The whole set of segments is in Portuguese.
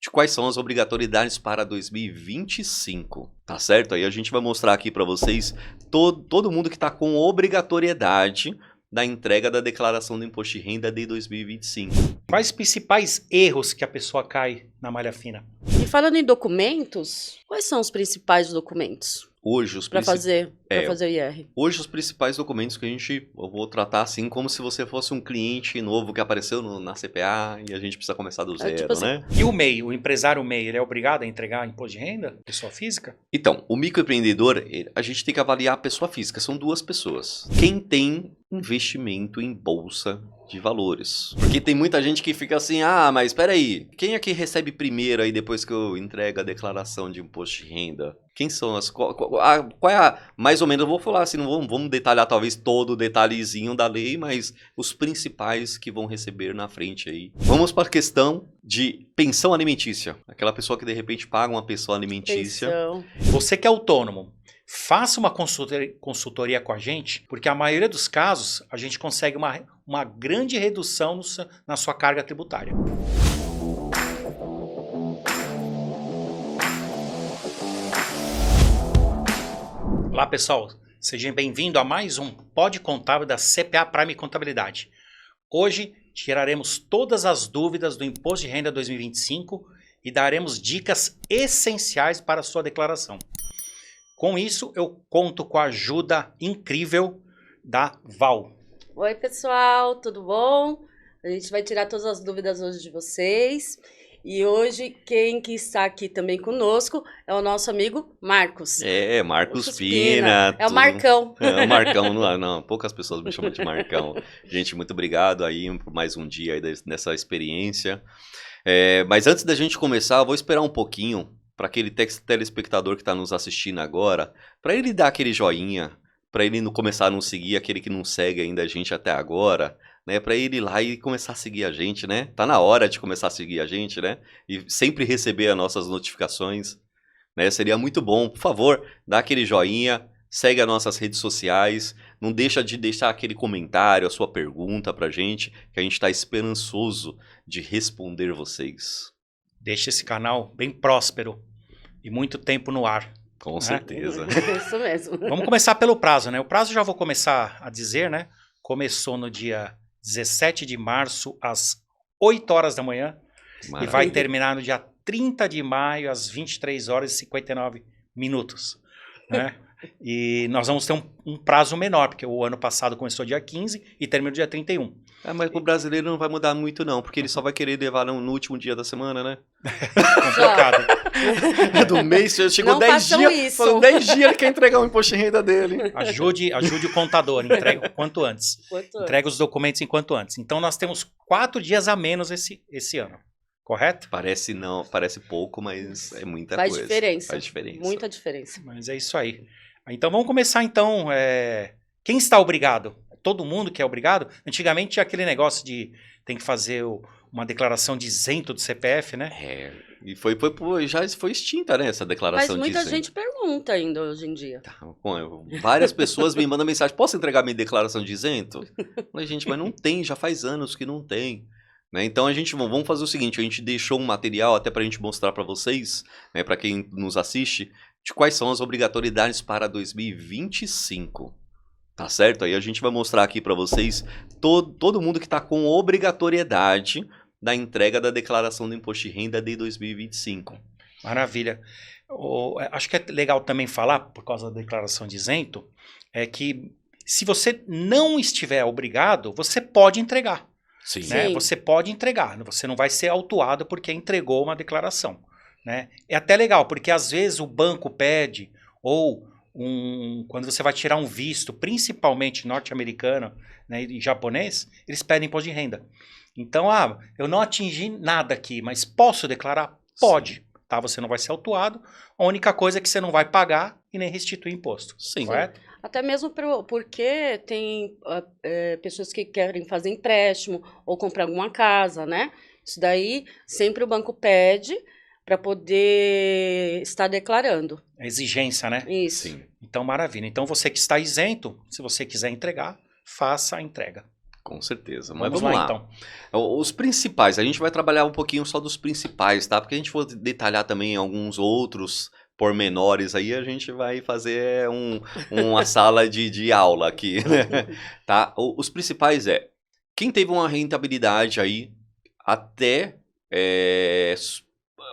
de quais são as obrigatoriedades para 2025, tá certo? Aí a gente vai mostrar aqui para vocês todo mundo que está com obrigatoriedade da entrega da declaração do imposto de renda de 2025. Quais os principais erros que a pessoa cai na malha fina? E falando em documentos, quais são os principais documentos Hoje, para fazer o IR? Hoje, os principais documentos que eu vou tratar assim, como se você fosse um cliente novo que apareceu na CPA e a gente precisa começar do zero, tipo assim, né? E o MEI, o empresário MEI, ele é obrigado a entregar imposto de renda? Pessoa física? Então, o microempreendedor, a gente tem que avaliar a pessoa física, são duas pessoas. Quem tem investimento em bolsa de valores. Porque tem muita gente que fica assim, mas espera aí, quem é que recebe primeiro aí depois que eu entrego a declaração de imposto de renda? Quem são as... Qual é a... Mais ou menos, eu vou falar assim, não vamos detalhar talvez todo o detalhezinho da lei, mas os principais que vão receber na frente aí. Vamos para a questão de pensão alimentícia. Aquela pessoa que de repente paga uma pensão alimentícia. Você que é autônomo, faça uma consultoria com a gente, porque a maioria dos casos a gente consegue uma grande redução na sua carga tributária. Olá pessoal, seja bem-vindo a mais um Pod Contábil da CPA Prime Contabilidade. Hoje tiraremos todas as dúvidas do Imposto de Renda 2025 e daremos dicas essenciais para a sua declaração. Com isso, eu conto com a ajuda incrível da Val. Oi, pessoal, tudo bom? A gente vai tirar todas as dúvidas hoje de vocês. E hoje, quem que está aqui também conosco é o nosso amigo Marcos. Marcos Pina. É o Marcão. É o Marcão, não, poucas pessoas me chamam de Marcão. Gente, muito obrigado aí por mais um dia aí nessa experiência. Mas antes da gente começar, eu vou esperar um pouquinho para aquele telespectador que está nos assistindo agora, para ele dar aquele joinha, para ele não começar a nos seguir, aquele que não segue ainda a gente até agora, né? Para ele ir lá e começar a seguir a gente, né? Tá na hora de começar a seguir a gente, né? E sempre receber as nossas notificações, né? Seria muito bom. Por favor, dá aquele joinha, segue as nossas redes sociais, não deixa de deixar aquele comentário, a sua pergunta pra gente, que a gente está esperançoso de responder vocês. Deixe esse canal bem próspero e muito tempo no ar. Com certeza. Isso mesmo. Vamos começar pelo prazo, né? O prazo já vou começar a dizer, né? Começou no dia 17 de março, às 8 horas da manhã. Maravilha. E vai terminar no dia 30 de maio, às 23 horas e 59 minutos. Né? E nós vamos ter um prazo menor, porque o ano passado começou dia 15 e terminou dia 31. Mas pro brasileiro não vai mudar muito não, porque ele só vai querer levar no último dia da semana, né? Complicado. Do mês, chegou 10 dias, falando 10 dias ele quer entregar o imposto de renda dele. Ajude o contador, entrega o quanto antes. Entrega os documentos enquanto antes. Então nós temos 4 dias a menos esse ano, correto? Parece pouco, mas é muita Faz coisa. Diferença. Faz diferença. Muita diferença. Mas é isso aí. Então vamos começar então. Quem está obrigado? Todo mundo que é obrigado? Antigamente tinha aquele negócio de tem que fazer uma declaração de isento do CPF, né? E já foi extinta, né, essa declaração de isento. Mas muita gente pergunta ainda hoje em dia. Várias pessoas me mandam mensagem, posso entregar minha declaração de isento? Eu falei, gente, mas não tem, já faz anos que não tem. Né? Então vamos fazer o seguinte, a gente deixou um material até para a gente mostrar para vocês, né, para quem nos assiste, de quais são as obrigatoriedades para 2025. Tá certo? Aí a gente vai mostrar aqui para vocês todo mundo que está com obrigatoriedade da entrega da declaração do imposto de renda de 2025. Maravilha. Acho que é legal também falar, por causa da declaração de isento, é que se você não estiver obrigado, você pode entregar. Sim. Né? Sim. Você pode entregar, você não vai ser autuado porque entregou uma declaração. Né? É até legal, porque às vezes o banco pede, ou quando você vai tirar um visto, principalmente norte-americano, né, e japonês, eles pedem imposto de renda. Então, eu não atingi nada aqui, mas posso declarar? Pode. Sim. Tá? Você não vai ser autuado. A única coisa é que você não vai pagar e nem restituir imposto. Sim. Correto? Até mesmo porque tem pessoas que querem fazer empréstimo ou comprar alguma casa, né? Isso daí sempre o banco pede para poder estar declarando. É exigência, né? Isso. Sim. Então, maravilha. Então, você que está isento, se você quiser entregar, faça a entrega. Com certeza. Mas Vamos vamos lá. então. Os principais, a gente vai trabalhar um pouquinho só dos principais, tá? Porque a gente for detalhar também alguns outros pormenores aí, a gente vai fazer uma sala de aula aqui, né? Tá? Os principais quem teve uma rentabilidade aí até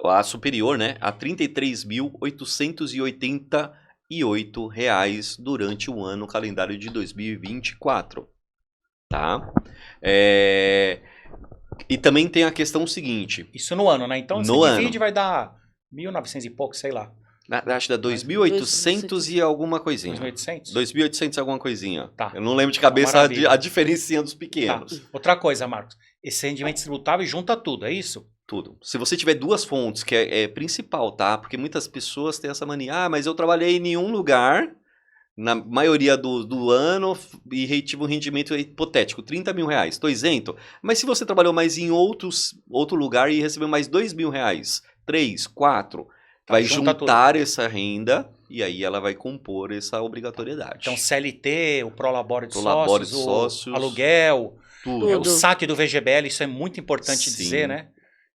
a superior, né? A R$ 33.888 durante o ano calendário de 2024. Tá? E também tem a questão seguinte. Isso no ano, né? Então No você ano. divide vai dar 1.900 e pouco, sei lá. Acho que dá 2.800 e alguma coisinha. 2.800? 2.800 e alguma coisinha. Tá. Eu não lembro de cabeça Maravilha. a diferencinha dos Tá. pequenos. Outra coisa, Marcos. Esse rendimento tributável junta tudo, é isso? Tudo. Se você tiver duas fontes, que é principal, tá? Porque muitas pessoas têm essa mania. Ah, mas eu trabalhei em nenhum lugar, na maioria do ano, e tive um rendimento hipotético, R$ 30 mil. Estou isento. Mas se você trabalhou mais em outro lugar e recebeu mais R$ 2.000, 3, 4, vai juntar essa renda e aí ela vai compor essa obrigatoriedade. Então CLT, o Prolabore de Prolabore sócios, de sócios, o aluguel, tudo. o saque do VGBL, isso é muito importante Sim. dizer, né?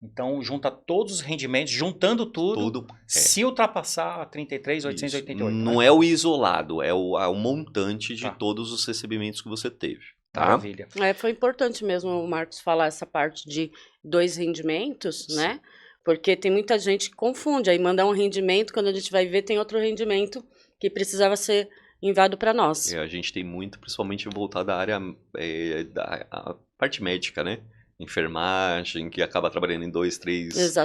Então junta todos os rendimentos, juntando tudo, se ultrapassar a 33.888. Não é o isolado, é o montante de todos os recebimentos que você teve. Tá? Maravilha. Foi importante mesmo o Marcos falar essa parte de 2 rendimentos, né? Porque tem muita gente que confunde, aí manda um rendimento, quando a gente vai ver tem outro rendimento que precisava ser enviado para nós. A gente tem muito, principalmente voltado à área, da parte médica, né? Enfermagem, que acaba trabalhando em 2, 3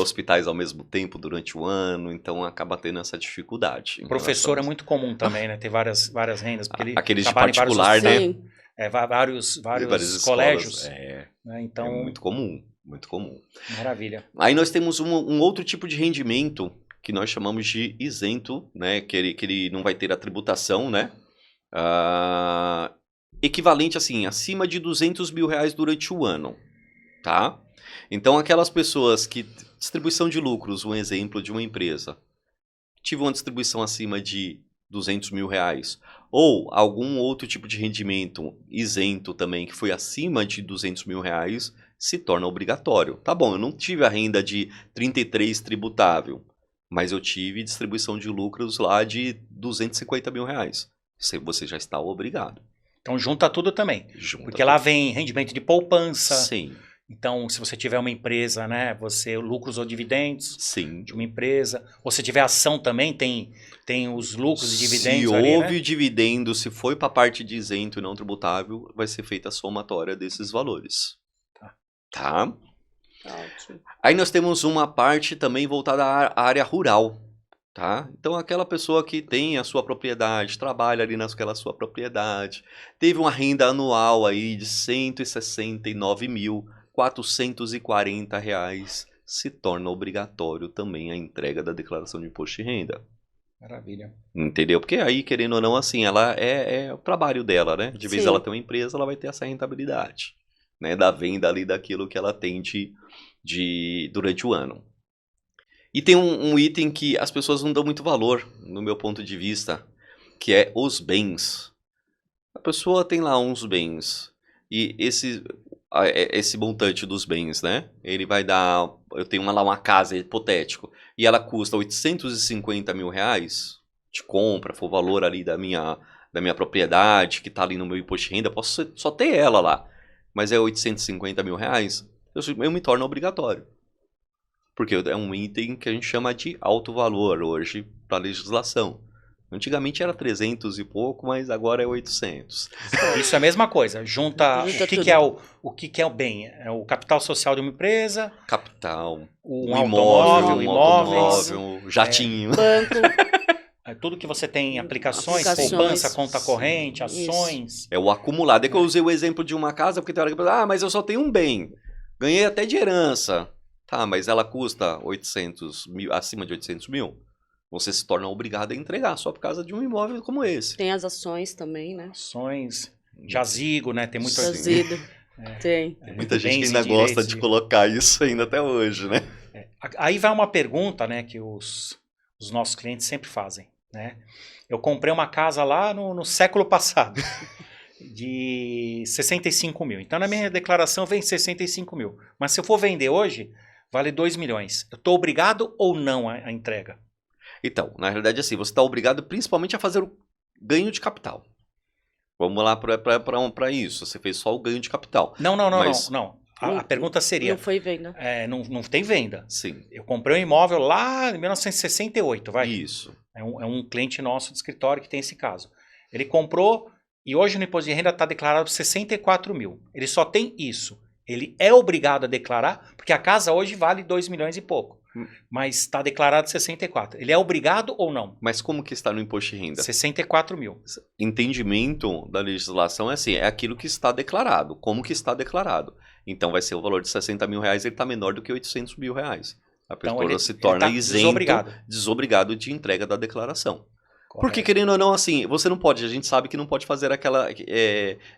hospitais ao mesmo tempo durante o ano, então acaba tendo essa dificuldade. Professor é muito comum também, né? Ter várias rendas. Porque ele aqueles de particular, né? Vários colégios. Né? Então, muito comum. Muito comum. Maravilha. Aí nós temos um outro tipo de rendimento que nós chamamos de isento, né? Que ele não vai ter a tributação, né? Equivalente, assim, acima de R$200 mil durante o ano, tá? Então, aquelas pessoas que... Distribuição de lucros, um exemplo de uma empresa. Tive uma distribuição acima de R$200 mil, ou algum outro tipo de rendimento isento também, que foi acima de R$200 mil, se torna obrigatório. Tá bom, eu não tive a renda de 33 tributável, mas eu tive distribuição de lucros lá de R$250 mil. Você já está obrigado. Então junta tudo também. Porque lá vem rendimento de poupança. Sim. Então, se você tiver uma empresa, né, lucros ou dividendos Sim. de uma empresa. Ou se tiver ação também, tem os lucros e dividendos se ali, houve né? dividendo, se foi para a parte de isento e não tributável, vai ser feita a somatória desses valores. Tá? Ótimo. Aí nós temos uma parte também voltada à área rural. Tá? Então aquela pessoa que tem a sua propriedade, trabalha ali naquela sua propriedade, teve uma renda anual aí de R$ 169.440, se torna obrigatório também a entrega da declaração de imposto de renda. Maravilha. Entendeu? Porque aí, querendo ou não, assim, ela é o trabalho dela, né? De vez ela ter uma empresa, ela vai ter essa rentabilidade, né? Da venda ali daquilo que ela tem durante o ano. E tem um item que as pessoas não dão muito valor, no meu ponto de vista, que é os bens. A pessoa tem lá uns bens, e esse montante dos bens, né? Ele vai dar... Eu tenho lá uma casa, hipotético, e ela custa R$850 mil de compra, foi o valor ali da minha propriedade, que está ali no meu imposto de renda, posso só ter ela lá, mas é R$850 mil, eu me torno obrigatório. Porque é um item que a gente chama de alto valor hoje para a legislação. Antigamente era 300 e pouco, mas agora é 800. Isso é a mesma coisa. Junta o que é o bem? É o capital social de uma empresa. Capital. Um automóvel, um imóveis. Jatinho. Banco. Tudo que você tem, aplicações, poupança, conta corrente, ações. Isso. É o acumulado. É que eu usei o exemplo de uma casa, porque tem hora que eu falo, mas eu só tenho um bem. Ganhei até de herança. Tá, mas ela custa 800 mil, acima de 800 mil? Você se torna obrigado a entregar só por causa de um imóvel como esse. Tem as ações também, né? Ações, jazigo, né? Tem muito jazido. Tem. Muita gente que ainda gosta de colocar isso ainda até hoje, né? Aí vai uma pergunta, né, que os nossos clientes sempre fazem, né? Eu comprei uma casa lá no século passado. de 65 mil. Então, na minha declaração vem 65 mil. Mas se eu for vender hoje, vale 2 milhões. Eu estou obrigado ou não à entrega? Então, na realidade, assim, você está obrigado principalmente a fazer o ganho de capital. Vamos lá para isso. Você fez só o ganho de capital. Não. A Não- pergunta seria, Não foi venda. não tem venda. Sim. Eu comprei um imóvel lá em 1968, vai. Isso. É um cliente nosso de escritório que tem esse caso. Ele comprou e hoje no imposto de renda está declarado 64 mil. Ele só tem isso. Ele é obrigado a declarar, porque a casa hoje vale 2 milhões e pouco. Mas está declarado 64. Ele é obrigado ou não? Mas como que está no imposto de renda? 64 mil. Entendimento da legislação é assim, é aquilo que está declarado. Como que está declarado? Então vai ser o valor de 60 mil reais, ele está menor do que 800 mil reais. A Então, pessoa ele- se ele torna tá isento, desobrigado. desobrigado de entrega da declaração. Porque, Correto. querendo ou não, assim, você não pode, a gente sabe que não pode fazer aquela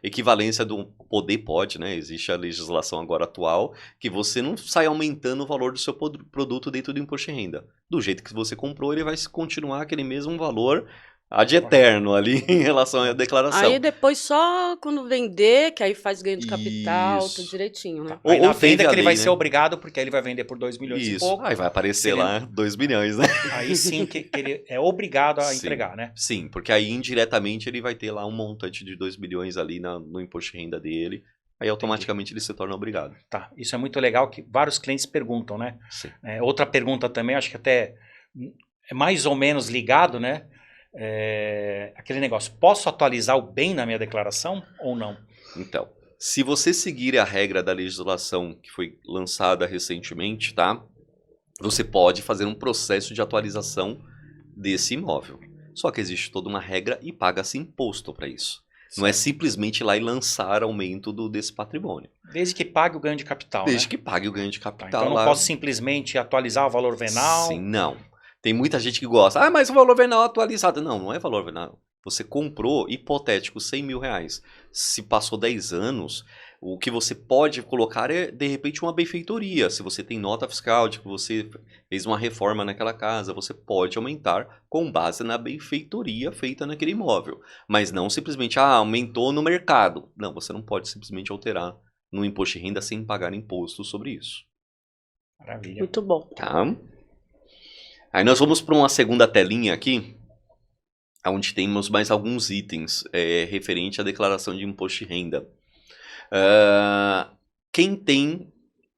equivalência do poder pode, né? Existe a legislação agora atual, que você não sai aumentando o valor do seu produto dentro do imposto de renda. Do jeito que você comprou, ele vai continuar aquele mesmo valor ad eterno ali em relação à declaração. Aí depois só quando vender, que aí faz ganho de capital, Isso. tudo direitinho, né? Aí Ou na teve venda a que ele lei, vai né? ser obrigado, porque aí ele vai vender por 2 milhões e Isso. pouco. Aí vai aparecer Se ele- lá 2 milhões, né? Aí sim que ele é obrigado a Sim. entregar, né? Sim, porque aí indiretamente ele vai ter lá um montante de 2 milhões ali no imposto de renda dele. Aí automaticamente ele se torna obrigado. Tá, isso é muito legal que vários clientes perguntam, né? Sim. Outra pergunta também, acho que até é mais ou menos ligado, né? Aquele negócio, posso atualizar o bem na minha declaração ou não? Então, se você seguir a regra da legislação que foi lançada recentemente, tá? Você pode fazer um processo de atualização desse imóvel. Só que existe toda uma regra e paga-se imposto para isso. Não é simplesmente ir lá e lançar aumento desse patrimônio. Desde que pague o ganho de capital, Desde né? que pague o ganho de Tá, capital então eu não lá. posso simplesmente atualizar o valor venal. Sim, não. Tem muita gente que gosta. Ah, mas o valor venal atualizado. Não, não é valor venal. Você comprou, hipotético, 100 mil reais. Se passou 10 anos, o que você pode colocar é, de repente, uma benfeitoria. Se você tem nota fiscal de que você fez uma reforma naquela casa, você pode aumentar com base na benfeitoria feita naquele imóvel. Mas não simplesmente, aumentou no mercado. Não, você não pode simplesmente alterar no imposto de renda sem pagar imposto sobre isso. Maravilha. Muito bom. Tá? Aí nós vamos para uma segunda telinha aqui, onde temos mais alguns itens referente à declaração de imposto de renda. Quem tem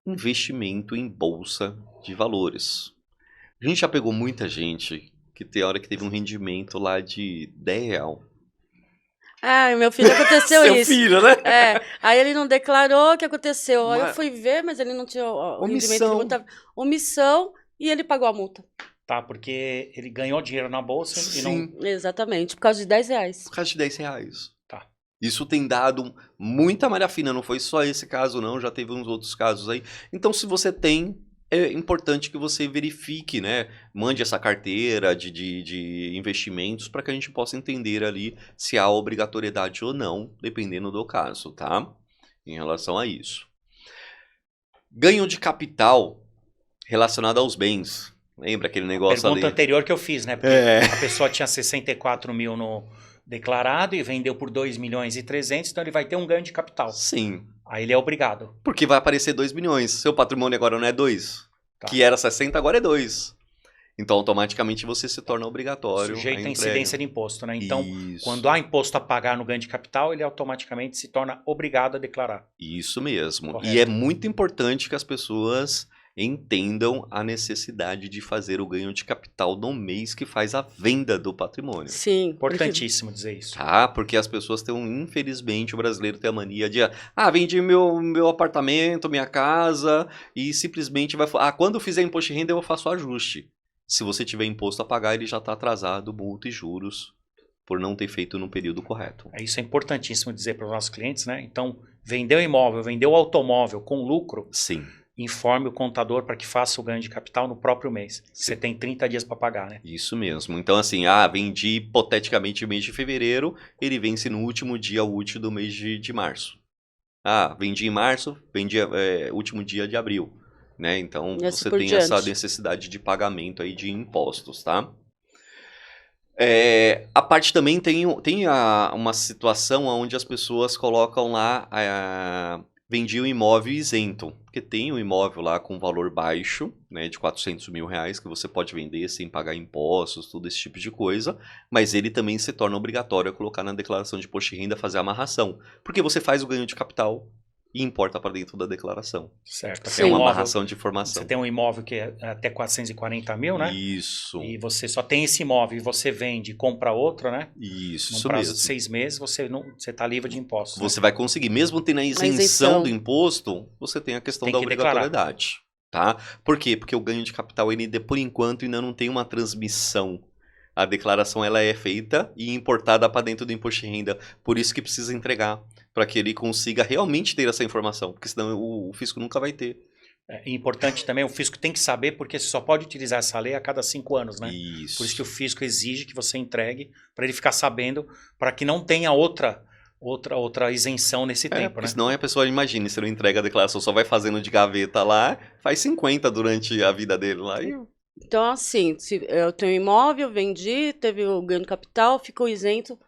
investimento em bolsa de valores? A gente já pegou muita gente que tem hora que teve um rendimento lá de R$10. Ai, meu filho, aconteceu Seu isso. filho, né? Aí ele não declarou o que aconteceu. Aí eu Mas- fui ver, mas ele não tinha o rendimento Omissão. tributável. Omissão e ele pagou a multa. Tá, porque ele ganhou dinheiro na bolsa e não... Sim, Exatamente, por causa de R$10. por causa de R$10. Tá. Isso tem dado muita malha fina, não foi só esse caso não, já teve uns outros casos aí. Então se você tem, é importante que você verifique, né? Mande essa carteira de investimentos para que a gente possa entender ali se há obrigatoriedade ou não, dependendo do caso, tá? Em relação a isso. Ganho de capital relacionado aos bens. Lembra aquele negócio Pergunta ali? anterior que eu fiz, né? Porque É. a pessoa tinha 64 mil no declarado e vendeu por 2 milhões e 300, então ele vai ter um ganho de capital. Sim, Aí ele é obrigado. porque vai aparecer 2 milhões. Seu patrimônio agora não é 2. Tá. Que era 60, agora é 2. Então, automaticamente, você se torna obrigatório Sujeito a à entrega. incidência de imposto, né? Então, Isso. quando há imposto a pagar no ganho de capital, ele automaticamente se torna obrigado a declarar. Isso mesmo. Correto. E é muito importante que as pessoas entendam a necessidade de fazer o ganho de capital no mês que faz a venda do patrimônio. Sim. Importantíssimo dizer isso. Tá? Porque as pessoas têm, infelizmente, o brasileiro tem a mania de, vendi meu apartamento, minha casa, e simplesmente vai falar, quando eu fizer imposto de renda eu faço o ajuste. Se você tiver imposto a pagar, ele já está atrasado, multa e juros, por não ter feito no período correto. Isso é importantíssimo dizer para os nossos clientes, né? Então, vendeu imóvel, vendeu automóvel com lucro, Sim. informe o contador para que faça o ganho de capital no próprio mês. Você tem 30 dias para pagar, né? Isso mesmo. Então, assim, vendi hipoteticamente o mês de fevereiro, ele vence no último dia útil do mês de março. Vendi em março, vendi último dia de abril. Né? Então, E assim você por tem diante. essa necessidade de pagamento aí de impostos, tá? A parte também tem uma situação onde as pessoas colocam lá, vendi o imóvel isento, porque tem um imóvel lá com valor baixo, né, de 400 mil reais, que você pode vender sem pagar impostos, tudo esse tipo de coisa, mas ele também se torna obrigatório a colocar na declaração de imposto de renda, fazer a amarração, porque você faz o ganho de capital e importa para dentro da declaração. Certo. Sim. É uma imóvel, amarração de informação. você tem um imóvel que é até 440 mil, né? Isso. E você só tem esse imóvel e você vende e compra outro, né? Isso Num prazo mesmo. de 6 meses, você tá livre de impostos. Você vai conseguir, mesmo tendo a isenção isenção. do imposto, você tem a questão Tem da que declarar. obrigatoriedade. Tá? Por quê? Porque o ganho de capital, ele, por enquanto, ainda não tem uma transmissão. A declaração ela é feita e importada para dentro do imposto de renda. Por isso que precisa entregar, para que ele consiga realmente ter essa informação. Porque senão o fisco nunca vai ter. É importante também, o fisco tem que saber, porque você só pode utilizar essa lei a cada 5 anos, né? Isso. Por isso que o fisco exige que você entregue, para ele ficar sabendo, para que não tenha outra isenção nesse tempo, porque né? senão a pessoa, imagine, se não entrega a declaração, só vai fazendo de gaveta lá, faz 50 durante a vida dele lá. Então, assim, se eu tenho imóvel, vendi, teve o ganho de capital, ficou isento,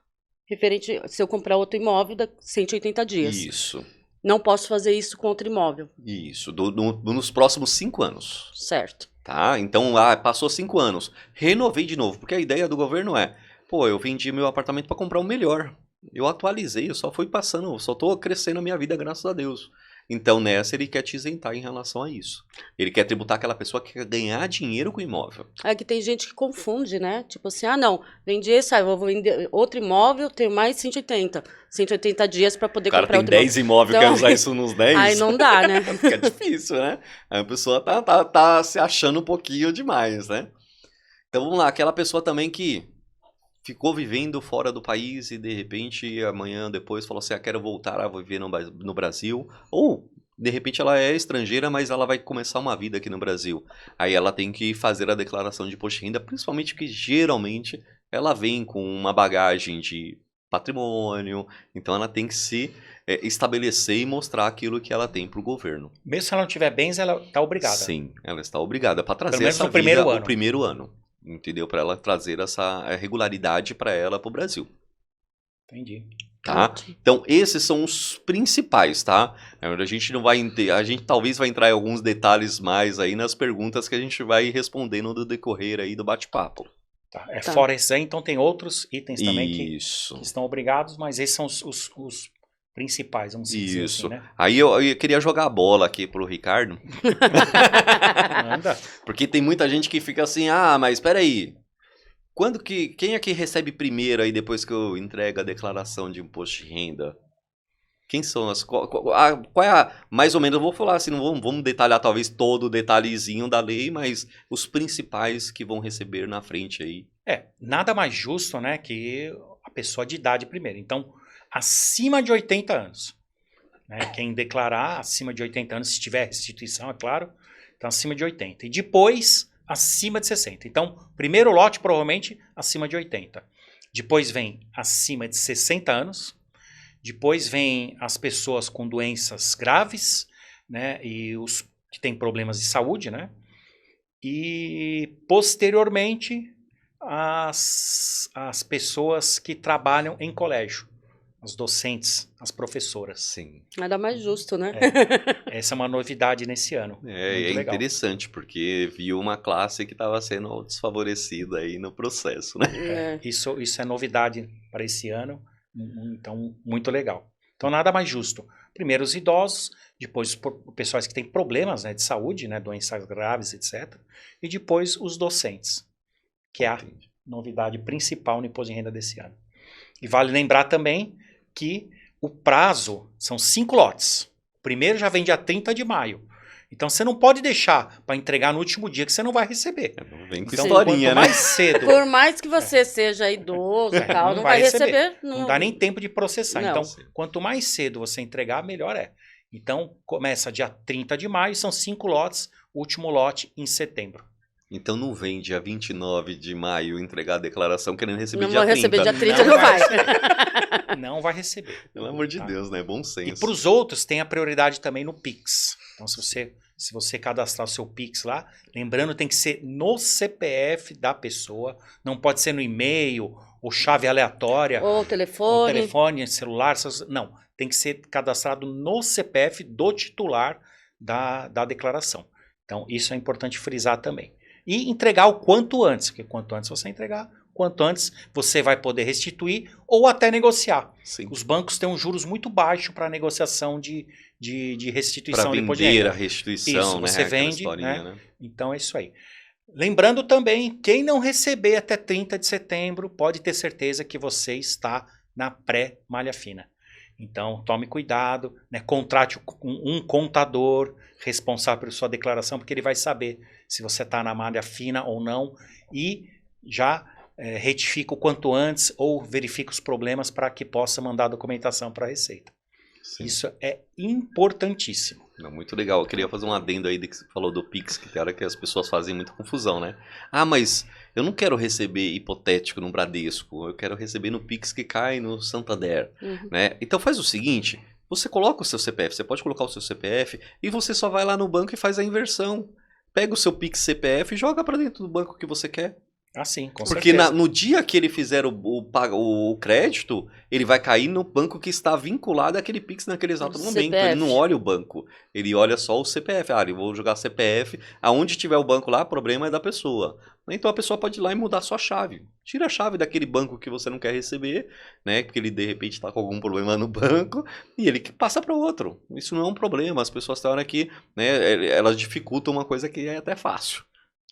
referente se eu comprar outro imóvel, dá 180 dias. Isso. Não posso fazer isso com outro imóvel, Isso. Nos próximos 5 anos. certo? Tá? Então, passou 5 anos. Renovei de novo, porque a ideia do governo é, pô, eu vendi meu apartamento para comprar um melhor. Eu atualizei, eu só fui passando, só tô crescendo a minha vida, graças a Deus. Então, nessa, ele quer te isentar em relação a isso. Ele quer tributar aquela pessoa que quer ganhar dinheiro com o imóvel. É que tem gente que confunde, né? Tipo assim, não, vendi esse, eu vou vender outro imóvel, tenho mais 180 dias para poder O cara comprar tem outro 10 imóveis, Então, quer usar isso nos 10? Aí não dá, né? Fica difícil, né? Aí a pessoa tá se achando um pouquinho demais, né? Então, vamos lá. Aquela pessoa também que ficou vivendo fora do país e, de repente, amanhã, depois, falou assim, quero voltar a viver no Brasil. Ou, de repente, ela é estrangeira, mas ela vai começar uma vida aqui no Brasil. Aí ela tem que fazer a declaração de imposto de renda, principalmente que, geralmente, ela vem com uma bagagem de patrimônio. Então, ela tem que se estabelecer e mostrar aquilo que ela tem para o governo. Mesmo se ela não tiver bens, ela está obrigada. Sim, ela está obrigada para trazer menos essa no primeiro vida ano. o primeiro ano. Entendeu? Para ela trazer essa regularidade para ela, para o Brasil. Entendi. Tá? Então, esses são os principais, tá? A gente não vai a gente talvez vai entrar em alguns detalhes mais aí nas perguntas que a gente vai respondendo no decorrer aí do bate-papo. Tá. Tá. Fora esses aí, então tem outros itens também que Isso. estão obrigados, mas esses são os principais, vamos dizer Isso. assim, né? Aí eu queria jogar a bola aqui pro Ricardo, Manda. porque tem muita gente que fica assim, mas espera aí. Quem é que recebe primeiro aí depois que eu entrego a declaração de imposto de renda? Quem são as... Qual é a... Mais ou menos, eu vou falar assim, não vamos detalhar talvez todo o detalhezinho da lei, mas os principais que vão receber na frente aí. Nada mais justo, né, que a pessoa de idade primeiro. Então, acima de 80 anos. Né, quem declarar acima de 80 anos, se tiver restituição, é claro, então acima de 80. E depois, acima de 60. Então, primeiro lote, provavelmente, acima de 80. Depois vem acima de 60 anos. Depois vem as pessoas com doenças graves, né, e os que têm problemas de saúde, né? E, posteriormente, as pessoas que trabalham em colégio, os docentes, as professoras. Sim. Nada mais justo, né? Essa é uma novidade nesse ano. É Muito legal. interessante, porque viu uma classe que estava sendo desfavorecida aí no processo, né? Isso é novidade para esse ano, então muito legal. Então nada mais justo. Primeiro os idosos, depois os pessoas que têm problemas, né, de saúde, né, doenças graves, etc. E depois os docentes, que é a novidade principal no imposto de renda desse ano. E vale lembrar também que o prazo são 5 lotes. O primeiro já vem dia 30 de maio. Então você não pode deixar para entregar no último dia que você não vai receber. Não vem com Então, historinha, quanto né? mais cedo, Por mais que você seja idoso e tal, não vai receber. não dá nem tempo de processar. Não. Então, quanto mais cedo você entregar, melhor é. Então, começa dia 30 de maio, são 5 lotes, último lote em setembro. Então não vem dia 29 de maio entregar a declaração querendo receber Não dia vou 30. receber dia 30, não vai. Não vai receber. Pelo amor de Tá? Deus, né? Bom E senso. para os outros, tem a prioridade também no Pix. Então, se você se você cadastrar o seu Pix lá, lembrando, tem que ser no CPF da pessoa, não pode ser no e-mail ou chave aleatória, Ou ou telefone, celular, não, tem que ser cadastrado no CPF do titular da declaração. Então, isso é importante frisar também. E entregar o quanto antes, porque quanto antes você entregar, quanto antes você vai poder restituir ou até negociar. Sim. Os bancos têm um juros muito baixo para negociação de restituição Para de imposto de vender renda. a restituição, Isso, né? você Aquela vende, historinha, né? né? Então é isso aí. Lembrando também, quem não receber até 30 de setembro, pode ter certeza que você está na pré-malha fina. Então, tome cuidado, né? Contrate um contador responsável por sua declaração, porque ele vai saber se você está na malha fina ou não e já retifica o quanto antes ou verifica os problemas para que possa mandar a documentação para a Receita. Sim. Isso é importantíssimo. Não, muito legal. Eu queria fazer um adendo aí do que você falou do Pix, que tem hora que as pessoas fazem muita confusão, né? Ah, mas eu não quero receber hipotético no Bradesco, eu quero receber no Pix que cai no Santander, né? Então faz o seguinte, você coloca o seu CPF, você pode colocar o seu CPF e você só vai lá no banco e faz a inversão. Pega o seu Pix CPF e joga para dentro do banco que você quer. Ah, sim, com Porque certeza. no dia que ele fizer o crédito, ele vai cair no banco que está vinculado àquele Pix naquele exato O momento. CPF. Ele não olha o banco, ele olha só o CPF. Ah, eu vou jogar CPF, aonde tiver o banco lá, o problema é da pessoa. Então a pessoa pode ir lá e mudar a sua chave. Tira a chave daquele banco que você não quer receber, né? Porque ele de repente está com algum problema no banco, e ele passa para outro. Isso não é um problema. As pessoas têm hora que, né, elas dificultam uma coisa que é até fácil.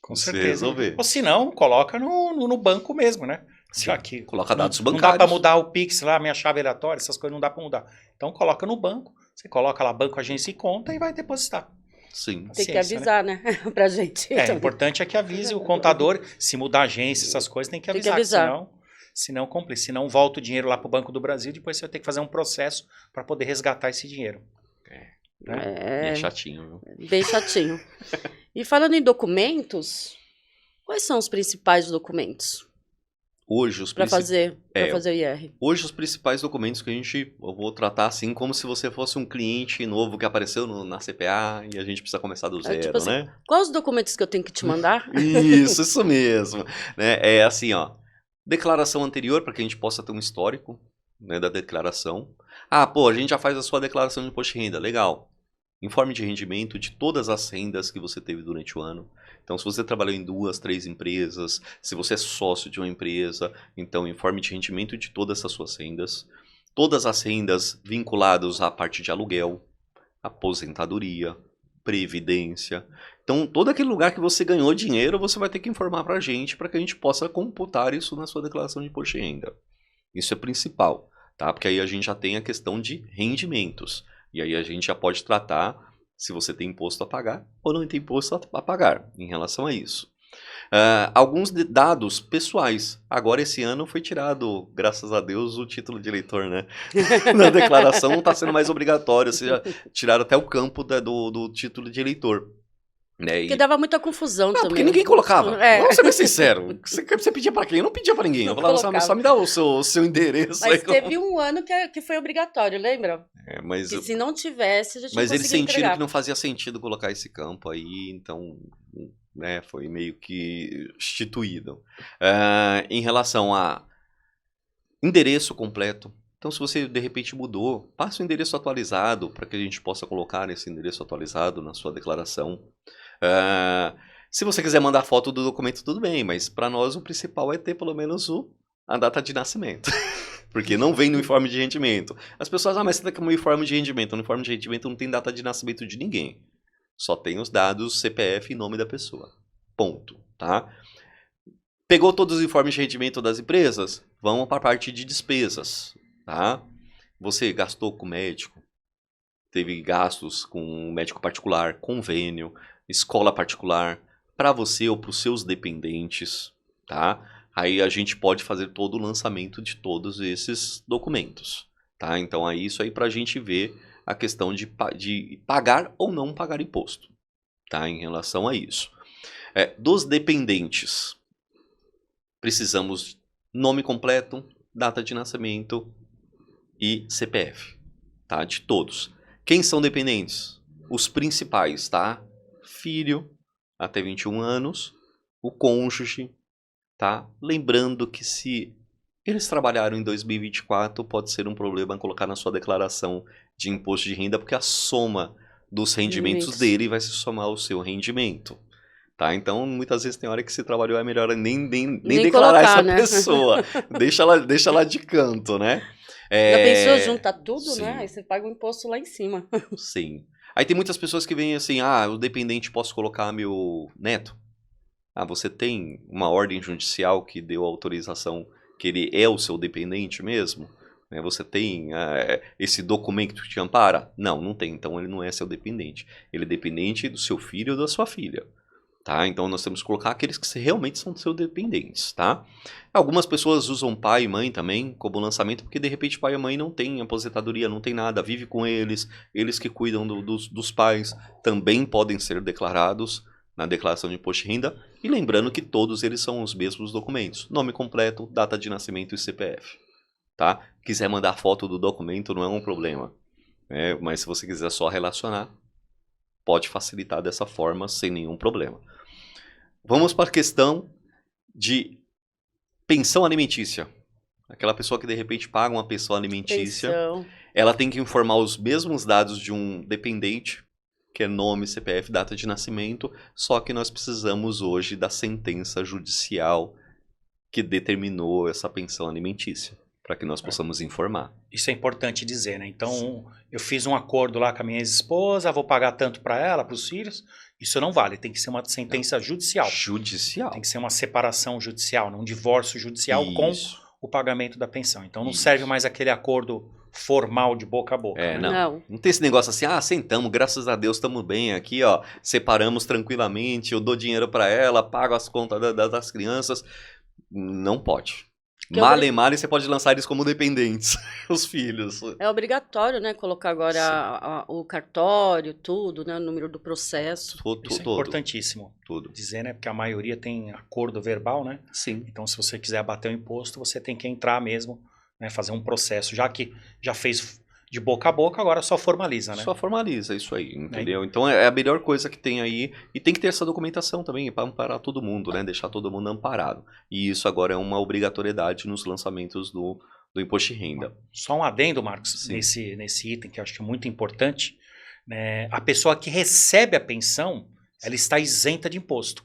Com Você certeza. resolver. Ou se não, coloca no banco mesmo, né? Já que Coloca dados não bancários. dá para mudar o Pix lá, minha chave aleatória, essas coisas não dá para mudar. Então coloca no banco, você coloca lá banco, agência e conta e vai depositar. Sim. Tem que Ciência, avisar, né? Pra gente. É, o importante é que avise o contador, se mudar agência, essas coisas, tem que Tem que avisar, avisar. senão complica. Senão volta o dinheiro lá para o Banco do Brasil, depois você vai ter que fazer um processo para poder resgatar esse dinheiro. É chatinho, viu? Bem chatinho. E falando em documentos, quais são os principais documentos Hoje os, para princi- fazer o IR? hoje os principais documentos que eu vou tratar assim como se você fosse um cliente novo que apareceu na CPA e a gente precisa começar do zero, tipo assim, né? Quais os documentos que eu tenho que te mandar? Isso mesmo. Né? É assim, ó. Declaração anterior, para que a gente possa ter um histórico, né, da declaração. Ah, pô, a gente já faz a sua declaração de imposto de renda. Legal. Informe de rendimento de todas as rendas que você teve durante o ano. Então, se você trabalhou em 2, 3 empresas, se você é sócio de uma empresa, então informe de rendimento de todas as suas rendas. Todas as rendas vinculadas à parte de aluguel, aposentadoria, previdência. Então, todo aquele lugar que você ganhou dinheiro, você vai ter que informar para a gente para que a gente possa computar isso na sua declaração de imposto de renda. Isso é principal, tá? Porque aí a gente já tem a questão de rendimentos. E aí a gente já pode tratar se você tem imposto a pagar ou não tem imposto a pagar em relação a isso. Alguns dados pessoais. Agora esse ano foi tirado, graças a Deus, o título de eleitor, né? Na declaração não está sendo mais obrigatório. Ou seja, tiraram até o campo do título de eleitor. Né? Porque dava muita confusão Não, também. porque ninguém colocava. É. Vamos ser bem sincero. Você pedia pra quem? Eu não pedia pra ninguém. Não Eu falava colocava. só me dá o seu endereço. Mas aí. teve um ano que foi obrigatório, lembra? Mas Que se não tivesse, a gente Mas não eles conseguia sentiram entregar. que não fazia sentido colocar esse campo aí, então, né, foi meio que instituído. Em relação a endereço completo, então se você de repente mudou, passe o endereço atualizado para que a gente possa colocar esse endereço atualizado na sua declaração. Se você quiser mandar foto do documento, tudo bem, mas para nós o principal é ter pelo menos a data de nascimento. Porque não vem no informe de rendimento. As pessoas, mas você tá com o informe de rendimento. No informe de rendimento não tem data de nascimento de ninguém. Só tem os dados CPF e nome da pessoa. Ponto, tá? Pegou todos os informes de rendimento das empresas? Vamos para a parte de despesas, tá? Você gastou com médico, teve gastos com médico particular, convênio, escola particular, para você ou para os seus dependentes, tá? Aí a gente pode fazer todo o lançamento de todos esses documentos, tá? Então é isso aí para a gente ver a questão de pagar ou não pagar imposto, tá? Em relação a isso. Dos dependentes, precisamos nome completo, data de nascimento e CPF, tá? De todos. Quem são dependentes? Os principais, tá? filho até 21 anos, o cônjuge, tá? Lembrando que se eles trabalharam em 2024, pode ser um problema colocar na sua declaração de imposto de renda, porque a soma dos rendimentos Isso. dele vai se somar ao seu rendimento. Tá? Então, muitas vezes tem hora que se trabalhou é melhor nem declarar colocar, essa né? pessoa. deixa ela de canto, né? Já pensou, junta tudo, sim. né? Aí você paga o imposto lá em cima. Sim. Aí tem muitas pessoas que vêm assim, o dependente, posso colocar meu neto? Você tem uma ordem judicial que deu autorização que ele é o seu dependente mesmo? Você tem esse documento que te ampara? Não tem. Então ele não é seu dependente. Ele é dependente do seu filho ou da sua filha. Tá? Então nós temos que colocar aqueles que realmente são seus dependentes. Tá? Algumas pessoas usam pai e mãe também como lançamento, porque de repente pai e mãe não tem aposentadoria, não tem nada, vive com eles, eles que cuidam dos pais, também podem ser declarados na declaração de imposto de renda. E lembrando que todos eles são os mesmos documentos: nome completo, data de nascimento e CPF. Tá? Quiser mandar foto do documento não é um problema. Mas se você quiser só relacionar, pode facilitar dessa forma sem nenhum problema. Vamos para a questão de pensão alimentícia. Aquela pessoa que de repente paga uma pensão alimentícia, ela tem que informar os mesmos dados de um dependente, que é nome, CPF, data de nascimento, só que nós precisamos hoje da sentença judicial que determinou essa pensão alimentícia, para que nós possamos informar. Isso é importante dizer, né? Então, eu fiz um acordo lá com a minha ex-esposa, vou pagar tanto para ela, para os filhos. Isso não vale, tem que ser uma sentença judicial. Judicial. Tem que ser uma separação judicial, um divórcio judicial com o pagamento da pensão. Então, não serve mais aquele acordo formal de boca a boca. Né? Não tem esse negócio assim, sentamos, graças a Deus estamos bem aqui, ó, separamos tranquilamente, eu dou dinheiro para ela, pago as contas das crianças. Não pode. Male, você pode lançar eles como dependentes, os filhos. É obrigatório, né? Colocar agora o cartório, tudo, né? O número do processo. Isso é importantíssimo. Tudo. Dizer, né? Porque a maioria tem acordo verbal, né? Sim. Então, se você quiser abater o imposto, você tem que entrar mesmo, né? Fazer um processo. Já que já fez de boca a boca, agora só formaliza, né? Só formaliza, isso aí, entendeu? Então é a melhor coisa que tem aí. E tem que ter essa documentação também para amparar todo mundo, né? Deixar todo mundo amparado. E isso agora é uma obrigatoriedade nos lançamentos do imposto de renda. Só um adendo, Marcos, nesse item que eu acho que é muito importante. Né? A pessoa que recebe a pensão, ela está isenta de imposto.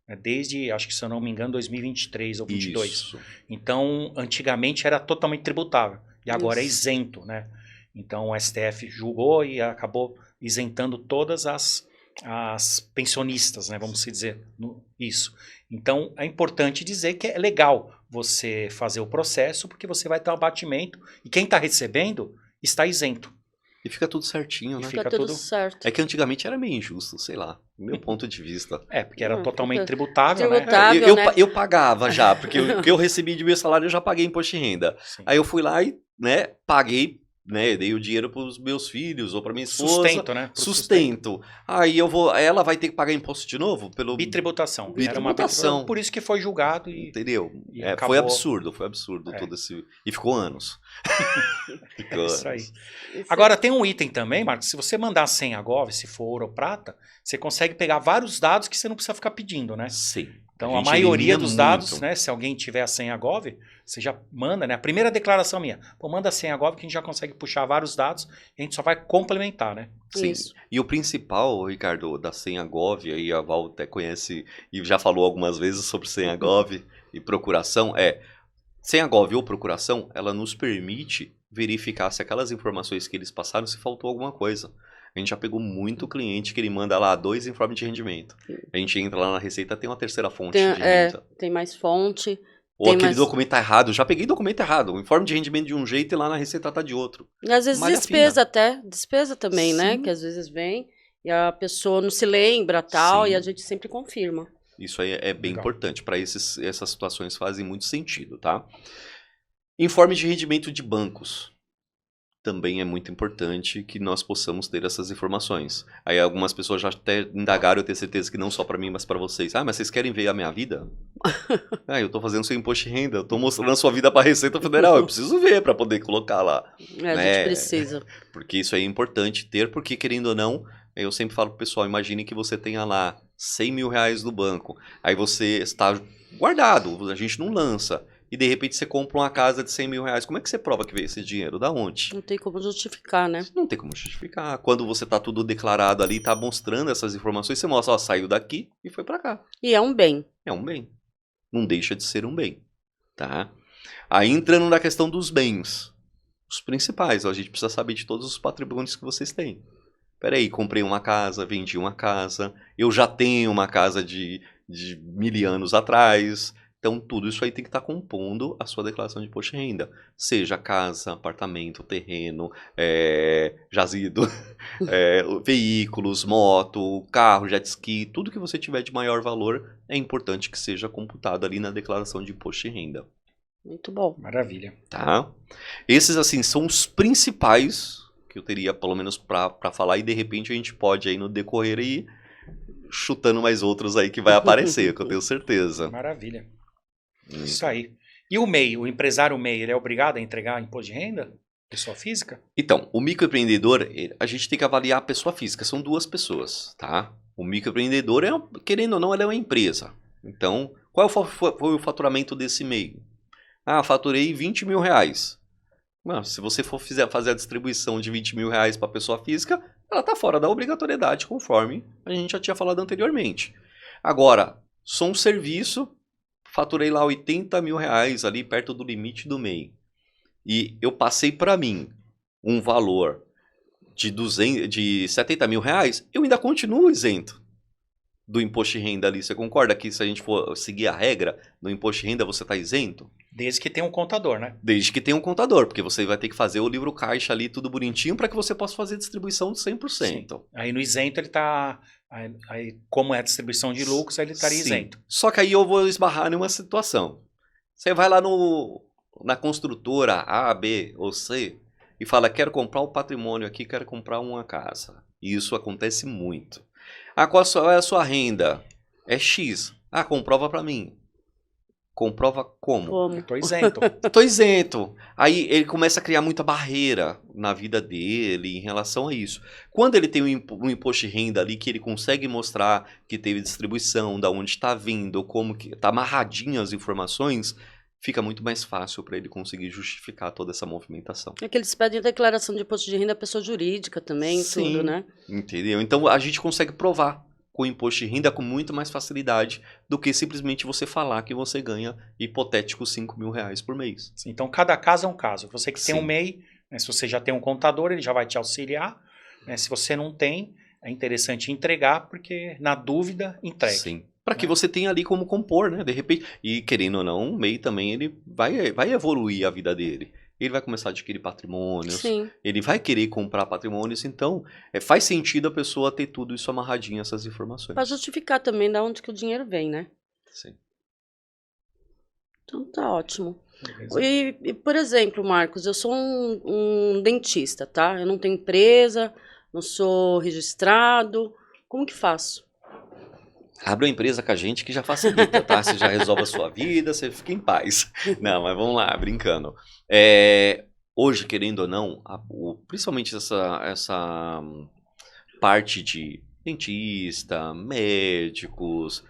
Né? Desde, acho que se eu não me engano, 2023 ou 2022. Isso. Então, antigamente era totalmente tributável. E agora é isento, né? Então o STF julgou e acabou isentando todas as pensionistas, né? Vamos dizer isso. Então é importante dizer que é legal você fazer o processo, porque você vai ter um abatimento e quem está recebendo está isento. E fica tudo certinho, né? Fica tudo certo. É que antigamente era meio injusto, sei lá, do meu ponto de vista. Porque era totalmente tributável, né? Eu pagava já, porque o que eu recebi de meu salário eu já paguei imposto de renda. Sim. Aí eu fui lá e paguei, dei o dinheiro para os meus filhos ou para minha esposa. Sustento, né? Sustento. Aí ela vai ter que pagar imposto de novo? Bitributação. Era uma bitributação. Por isso que foi julgado e... Entendeu? Foi absurdo todo esse... E ficou anos. Isso aí. Agora, tem um item também, Marcos, se você mandar senha Gov, se for ouro ou prata, você consegue pegar vários dados que você não precisa ficar pedindo, né? Sim. Então, a maioria dos dados, né? Se alguém tiver a senha Gov, você já manda, né? A primeira declaração minha, manda a senha Gov que a gente já consegue puxar vários dados e a gente só vai complementar, né? Sim. Isso. E o principal, Ricardo, da senha Gov, aí a Val até conhece e já falou algumas vezes sobre senha Gov e procuração, senha Gov ou procuração, ela nos permite verificar se aquelas informações que eles passaram, se faltou alguma coisa. A gente já pegou muito cliente que ele manda lá 2 informes de rendimento. A gente entra lá na Receita, tem uma terceira fonte de renda. Tem mais fonte. Ou aquele documento tá errado. Já peguei documento errado. O informe de rendimento de um jeito e lá na Receita tá de outro. E às vezes despesa também, né? Que às vezes vem e a pessoa não se lembra tal, e a gente sempre confirma. Isso aí é bem importante. Para essas situações fazem muito sentido, tá? Informe de rendimento de bancos. Também é muito importante que nós possamos ter essas informações. Aí algumas pessoas já até indagaram, eu tenho certeza que não só para mim, mas para vocês. Mas vocês querem ver a minha vida? Ah, eu tô fazendo seu imposto de renda, eu tô mostrando a sua vida para a Receita Federal, eu preciso ver para poder colocar lá. A né? gente precisa. Porque isso aí é importante ter, porque querendo ou não, eu sempre falo pro pessoal, imagine que você tenha lá 100 mil reais no banco, aí você está guardado, a gente não lança, e de repente você compra uma casa de 100 mil reais, como é que você prova que veio esse dinheiro? Da onde? Não tem como justificar, né? Não tem como justificar. Quando você tá tudo declarado ali, tá mostrando essas informações, você mostra, ó, saiu daqui e foi para cá. E é um bem. É um bem. Não deixa de ser um bem, tá? Aí entrando na questão dos bens, os principais, ó, a gente precisa saber de todos os patrimônios que vocês têm. Peraí, comprei uma casa, vendi uma casa, eu já tenho uma casa de 1000 anos atrás. Então, tudo isso aí tem que estar compondo a sua declaração de imposto de renda. Seja casa, apartamento, terreno, jazido, veículos, moto, carro, jet ski, tudo que você tiver de maior valor é importante que seja computado ali na declaração de imposto de renda. Muito bom. Maravilha. Tá? Esses, assim, são os principais que eu teria, pelo menos, para falar, e de repente a gente pode aí no decorrer ir chutando mais outros aí que vai aparecer, que eu tenho certeza. Maravilha. Isso aí. E o MEI, o empresário MEI, ele é obrigado a entregar imposto de renda? Pessoa física? Então, o microempreendedor, a gente tem que avaliar a pessoa física, são duas pessoas, tá? O microempreendedor, querendo ou não, ele é uma empresa. Então, qual foi o faturamento desse MEI? Ah, faturei 20 mil reais. Não, se você for fazer a distribuição de 20 mil reais para a pessoa física, ela está fora da obrigatoriedade, conforme a gente já tinha falado anteriormente. Agora, sou um serviço, faturei lá 80 mil reais ali perto do limite do MEI. E eu passei para mim um valor de 70 mil reais, eu ainda continuo isento do imposto de renda ali. Você concorda que se a gente for seguir a regra do imposto de renda, você está isento? Desde que tenha um contador, né? Desde que tenha um contador, porque você vai ter que fazer o livro caixa ali, tudo bonitinho, para que você possa fazer distribuição de 100%. Sim. Aí no isento ele está... Aí, como é a distribuição de lucros, aí ele estaria Sim. isento. Só que aí eu vou esbarrar numa situação. Você vai lá na construtora A, B ou C e fala, quero comprar o patrimônio aqui, quero comprar uma casa. E isso acontece muito. Ah, qual é a sua renda? É X. Ah, comprova para mim. Comprova como? Como? Estou isento. Tô isento. Aí ele começa a criar muita barreira na vida dele em relação a isso. Quando ele tem um imposto de renda ali que ele consegue mostrar que teve distribuição, da onde está vindo, como que tá amarradinho as informações, fica muito mais fácil para ele conseguir justificar toda essa movimentação. É que eles pedem declaração de imposto de renda da pessoa jurídica também, Sim, tudo, né? entendeu? Então a gente consegue provar com o imposto de renda com muito mais facilidade do que simplesmente você falar que você ganha hipotético 5 mil reais por mês. Sim, então, cada caso é um caso. Você que tem Sim. um MEI, né, se você já tem um contador, ele já vai te auxiliar. Né, se você não tem, é interessante entregar, porque na dúvida, entregue. Sim. Para que você tenha ali como compor, né? De repente. E querendo ou não, o MEI também ele vai evoluir a vida dele. Ele vai começar a adquirir patrimônios. Sim. Ele vai querer comprar patrimônios. Então, faz sentido a pessoa ter tudo isso amarradinho, essas informações. Para justificar também de onde que o dinheiro vem, né? Sim. Então tá ótimo. Beleza. E, por exemplo, Marcos, eu sou um dentista, tá? Eu não tenho empresa, não sou registrado. Como que faço? Abre uma empresa com a gente que já facilita, tá? Você já resolve a sua vida, você fica em paz. Não, mas vamos lá, brincando. Hoje, querendo ou não, principalmente essa parte de dentista, médicos,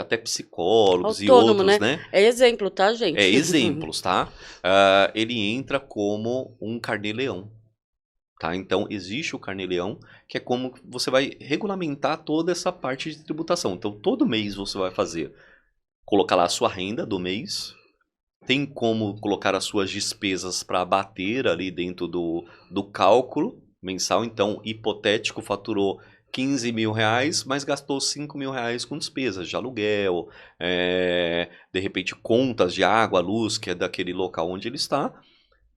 até psicólogos e Autônomo, outros, né? né? É exemplo, tá, gente? Exemplos, tá? Ele entra como um carnê-leão. Tá? Então, existe o carnê-leão, que é como você vai regulamentar toda essa parte de tributação. Então, todo mês você vai colocar lá a sua renda do mês, tem como colocar as suas despesas para bater ali dentro do cálculo mensal. Então, hipotético, faturou 15 mil reais, mas gastou 5 mil reais com despesas de aluguel, de repente contas de água, luz, que é daquele local onde ele está,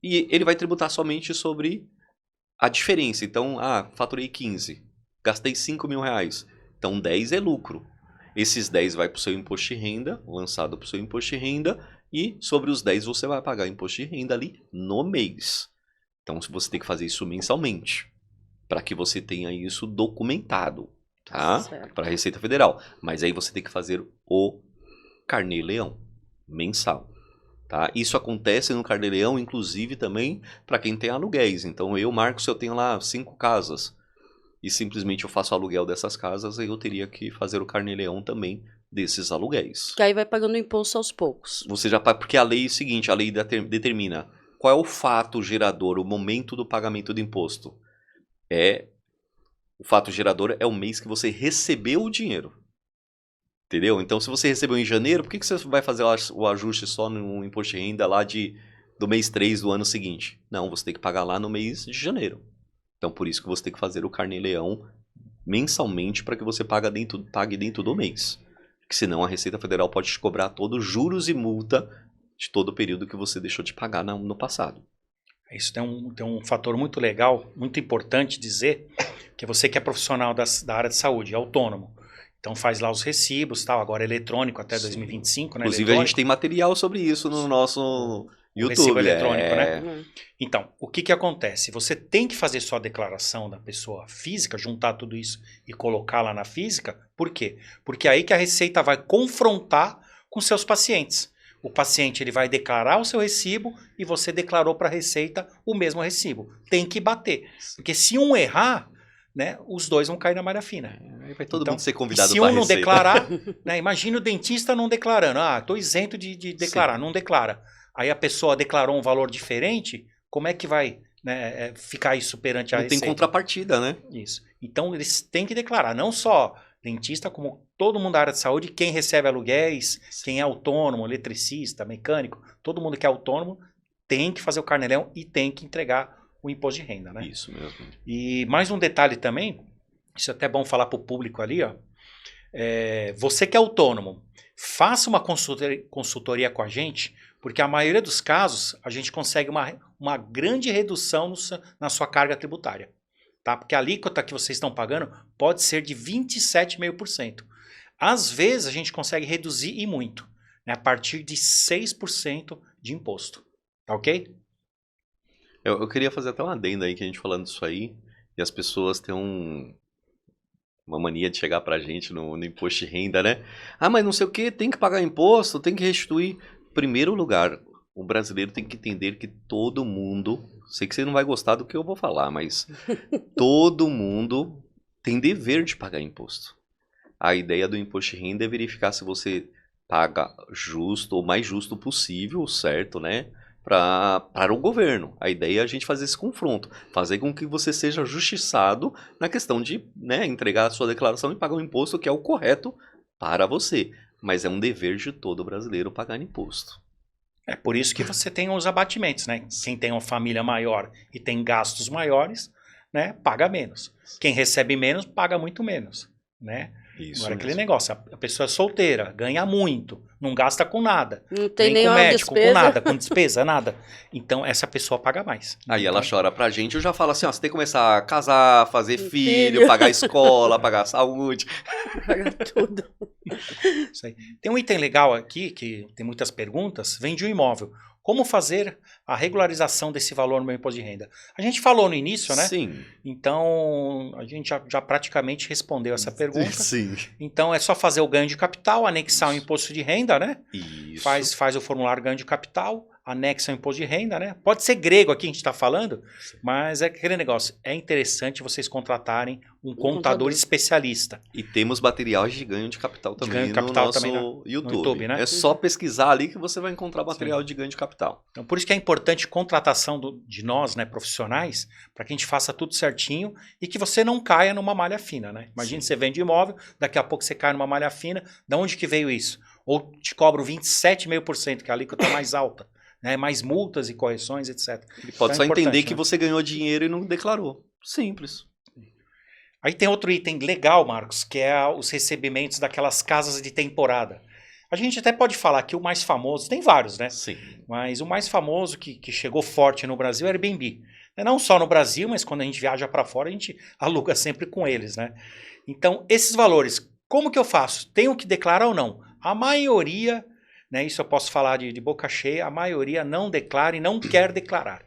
e ele vai tributar somente sobre a diferença. Então, faturei 15, gastei 5 mil reais. Então, 10 é lucro. Esses 10 vai para o seu imposto de renda, lançado para o seu imposto de renda, e sobre os 10 você vai pagar imposto de renda ali no mês. Então, você tem que fazer isso mensalmente, para que você tenha isso documentado, tá? Certo. Para a Receita Federal. Mas aí você tem que fazer o Carnê-Leão, mensal. Tá? Isso acontece no Carnê-Leão, inclusive também para quem tem aluguéis. Então eu, Marcos, eu tenho lá 5 casas e simplesmente eu faço aluguel dessas casas e eu teria que fazer o Carnê-Leão também desses aluguéis. Que aí vai pagando imposto aos poucos. Você já porque a lei é o seguinte, a lei determina qual é o fato gerador, o momento do pagamento do imposto. O fato gerador é o mês que você recebeu o dinheiro. Entendeu? Então, se você recebeu em janeiro, por que você vai fazer o ajuste só no imposto de renda lá do mês 3 do ano seguinte? Não, você tem que pagar lá no mês de janeiro. Então, por isso que você tem que fazer o Carnê-Leão mensalmente para que você pague dentro do mês. Porque senão a Receita Federal pode te cobrar todos os juros e multa de todo o período que você deixou de pagar no passado. Isso tem um fator muito legal, muito importante dizer, que você que é profissional da área de saúde, é autônomo. Então faz lá os recibos, tal, agora é eletrônico até 2025, né? Inclusive a gente tem material sobre isso no nosso YouTube. Recibo eletrônico, né? Então, o que acontece? Você tem que fazer sua declaração da pessoa física, juntar tudo isso e colocar lá na física. Por quê? Porque é aí que a Receita vai confrontar com seus pacientes. O paciente ele vai declarar o seu recibo e você declarou para a Receita o mesmo recibo. Tem que bater. Porque se um errar, né, os dois vão cair na malha fina. Aí vai todo mundo ser convidado para a Receita. Se um não declarar, né, imagina o dentista não declarando. Ah, estou isento de declarar, não declara. Aí a pessoa declarou um valor diferente, como é que vai, né, ficar isso perante a Receita? Não tem contrapartida, né? Isso. Então eles têm que declarar, não só dentista, como todo mundo da área de saúde, quem recebe aluguéis, quem é autônomo, eletricista, mecânico, todo mundo que é autônomo tem que fazer o Carnê-Leão e tem que entregar o imposto de renda, né? Isso mesmo. E mais um detalhe também, isso é até bom falar para o público ali, ó. Você que é autônomo, faça uma consultoria com a gente, porque a maioria dos casos a gente consegue uma grande redução na sua carga tributária. Tá? Porque a alíquota que vocês estão pagando pode ser de 27,5%. Às vezes a gente consegue reduzir e muito, né? A partir de 6% de imposto. Tá ok? Eu queria fazer até uma adenda aí, que a gente falando disso aí, e as pessoas têm uma mania de chegar pra gente no imposto de renda, né? Ah, mas não sei o que, tem que pagar imposto, tem que restituir. Primeiro lugar, o brasileiro tem que entender que todo mundo, sei que você não vai gostar do que eu vou falar, mas todo mundo tem dever de pagar imposto. A ideia do imposto de renda é verificar se você paga justo, ou mais justo possível, certo, né? Para o governo. A ideia é a gente fazer esse confronto, fazer com que você seja justiçado na questão de, né, entregar a sua declaração e pagar o imposto que é o correto para você. Mas é um dever de todo brasileiro pagar imposto. É por isso que você tem os abatimentos, né? Quem tem uma família maior e tem gastos maiores, né, paga menos. Quem recebe menos, paga muito menos, né? Isso Agora, mesmo. aquele negócio, a pessoa é solteira, ganha muito, não gasta com nada. Não tem nem com nenhuma médico, despesa. com nada, com despesa, nada. Então, essa pessoa paga mais. Aí Então, ela chora pra gente, eu já falo assim, ó, você tem que começar a casar, fazer filho, pagar escola, pagar saúde. Paga tudo. Isso aí. Tem um item legal aqui, que tem muitas perguntas, vem de um imóvel. Como fazer a regularização desse valor no meu imposto de renda? A gente falou no início, né? Sim. Então, a gente já praticamente respondeu essa pergunta. Sim. Então, é só fazer o ganho de capital, anexar o imposto de renda, né? Isso. Faz o formulário ganho de capital, anexa o imposto de renda, né? Pode ser grego aqui, a gente está falando, mas é aquele negócio. É interessante vocês contratarem um contador especialista. E temos materiais de ganho de capital também ganho de capital no nosso também YouTube. né? É só pesquisar ali que você vai encontrar material de ganho de capital. Então, por isso que é importante contratação de nós, né, profissionais, para que a gente faça tudo certinho e que você não caia numa malha fina, né? Imagina, você vende imóvel, daqui a pouco você cai numa malha fina. Da onde que veio isso? Ou te cobram 27,5%, que é a alíquota mais alta, né? Mais multas e correções, etc. Ele pode Então, só é importante, entender que né? você ganhou dinheiro e não declarou. Simples. Aí tem outro item legal, Marcos, que é os recebimentos daquelas casas de temporada. A gente até pode falar que o mais famoso, tem vários, né? Sim. Mas o mais famoso que chegou forte no Brasil é o Airbnb. Não só no Brasil, mas quando a gente viaja para fora, a gente aluga sempre com eles, né? Então, esses valores, como que eu faço? Tenho que declarar ou não? A maioria, né, isso eu posso falar de boca cheia, a maioria não declara e não quer declarar.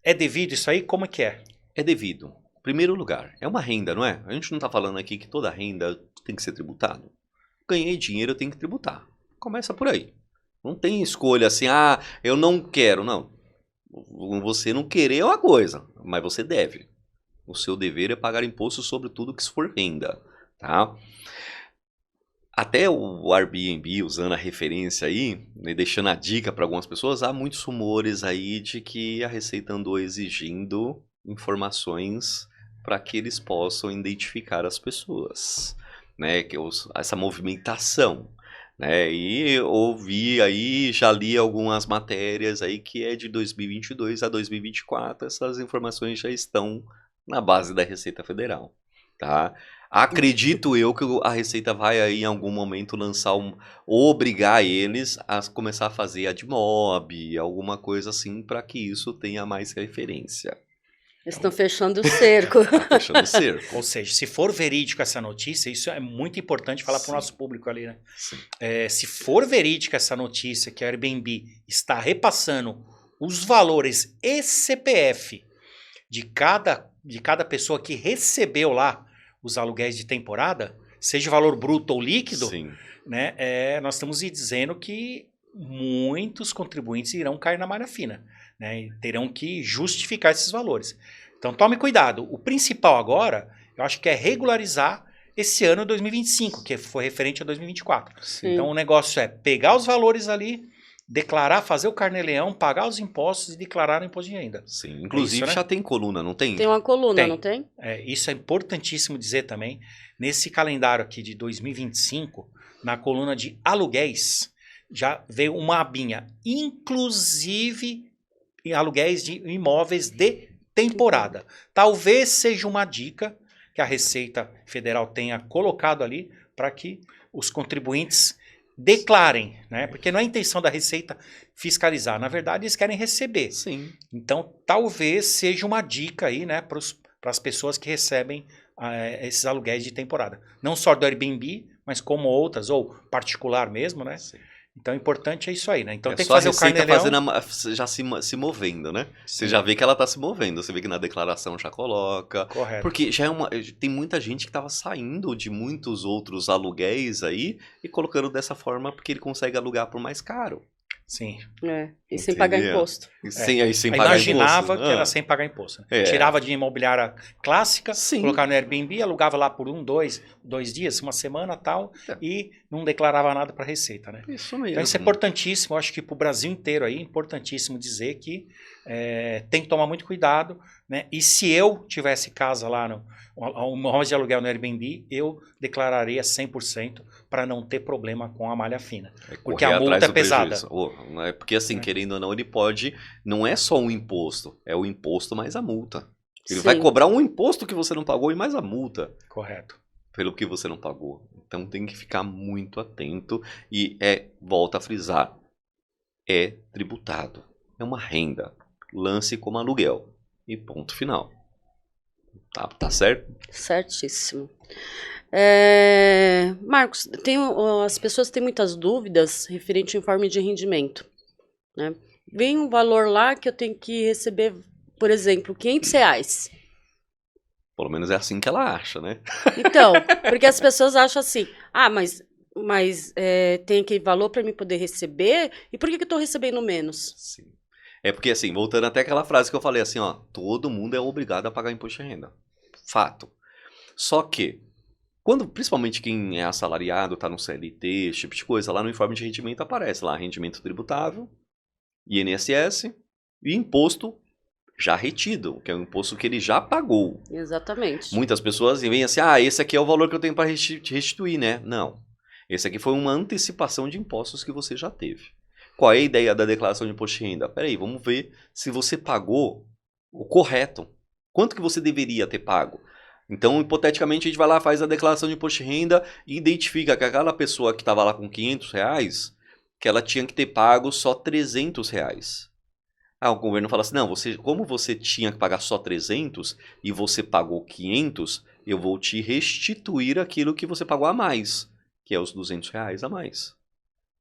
É devido isso aí? Como é que é? É devido. Primeiro lugar, é uma renda, não é? A gente não está falando aqui que toda renda tem que ser tributado. Ganhei dinheiro, eu tenho que tributar. Começa por aí. Não tem escolha assim, eu não quero. Não. Você não querer é uma coisa, mas você deve. O seu dever é pagar imposto sobre tudo que for renda, tá? Até o Airbnb, usando a referência aí, né, deixando a dica para algumas pessoas, há muitos rumores aí de que a Receita andou exigindo informações para que eles possam identificar as pessoas, né? Essa movimentação, né? E ouvi aí, já li algumas matérias aí que é de 2022 a 2024, essas informações já estão na base da Receita Federal, tá? Acredito eu que a Receita vai aí em algum momento lançar obrigar eles a começar a fazer admob, alguma coisa assim, para que isso tenha mais referência. Eles estão fechando o cerco. Tá fechando o cerco. Ou seja, se for verídico essa notícia, isso é muito importante falar para o nosso público ali, né? Se for verídica essa notícia que a Airbnb está repassando os valores e CPF de cada pessoa que recebeu lá os aluguéis de temporada, seja valor bruto ou líquido, né, nós estamos dizendo que muitos contribuintes irão cair na malha fina, né, e terão que justificar esses valores. Então tome cuidado. O principal agora, eu acho que é regularizar esse ano 2025, que foi referente a 2024. Sim. Então o negócio é pegar os valores ali, declarar, fazer o carnê-leão, pagar os impostos e declarar o imposto de renda. Sim, inclusive né? já tem coluna, não tem? Tem uma coluna, Tem. não tem? Isso é importantíssimo dizer também. Nesse calendário aqui de 2025, na coluna de aluguéis, já veio uma abinha, inclusive em aluguéis de imóveis de temporada. Talvez seja uma dica que a Receita Federal tenha colocado ali para que os contribuintes declarem, né? Porque não é a intenção da Receita fiscalizar, na verdade eles querem receber. Sim. Então talvez seja uma dica aí, né, para as pessoas que recebem esses aluguéis de temporada. Não só do Airbnb, mas como outras, ou particular mesmo, né? Sim. Então o importante é isso aí, né? Então É tem que só a fazer o Receita carnê-leão. já se movendo, né? Você já vê que ela tá se movendo, você vê que na declaração já coloca. Correto. Porque já tem muita gente que tava saindo de muitos outros aluguéis aí e colocando dessa forma porque ele consegue alugar por mais caro. Sim. E sem pagar Entendeu? imposto. Sem pagar Imaginava imposto. que era sem pagar imposto. Né? É. Tirava de imobiliária clássica, Sim. colocava no Airbnb, alugava lá por dois dias, uma semana tal, e não declarava nada para a Receita, né? Isso mesmo. Então isso é importantíssimo, eu acho que para o Brasil inteiro aí, é importantíssimo dizer que tem que tomar muito cuidado, né? E se eu tivesse casa lá no imóvel de aluguel no Airbnb, eu declararia 100% para não ter problema com a malha fina. Porque a multa é pesada. Porque assim, querendo ou não, ele pode... Não é só um imposto, é o imposto mais a multa. Ele vai cobrar um imposto que você não pagou e mais a multa. Correto. Pelo que você não pagou. Então tem que ficar muito atento e volta a frisar, é tributado. É uma renda. Lance como aluguel. E ponto final. Tá certo? Certíssimo. Marcos, as pessoas têm muitas dúvidas referente ao informe de rendimento, né? Vem um valor lá que eu tenho que receber, por exemplo, R$500. Pelo menos é assim que ela acha, né? Então, porque as pessoas acham assim, mas tem aquele valor para mim poder receber, e por que eu estou recebendo menos? Sim. É porque assim, voltando até aquela frase que eu falei assim, ó, todo mundo é obrigado a pagar imposto de renda. Fato. Só que, principalmente quem é assalariado, tá no CLT, esse tipo de coisa, lá no informe de rendimento aparece lá, rendimento tributável, INSS e imposto já retido, que é o imposto que ele já pagou. Exatamente. Muitas pessoas veem assim, esse aqui é o valor que eu tenho para restituir, né? Não. Esse aqui foi uma antecipação de impostos que você já teve. Qual é a ideia da declaração de imposto de renda? Peraí, vamos ver se você pagou o correto. Quanto que você deveria ter pago? Então, hipoteticamente, a gente vai lá, faz a declaração de imposto de renda e identifica que aquela pessoa que estava lá com R$500, que ela tinha que ter pago só R$300. O governo fala assim, não, como você tinha que pagar só 300 e você pagou 500, eu vou te restituir aquilo que você pagou a mais, que é os R$200 a mais.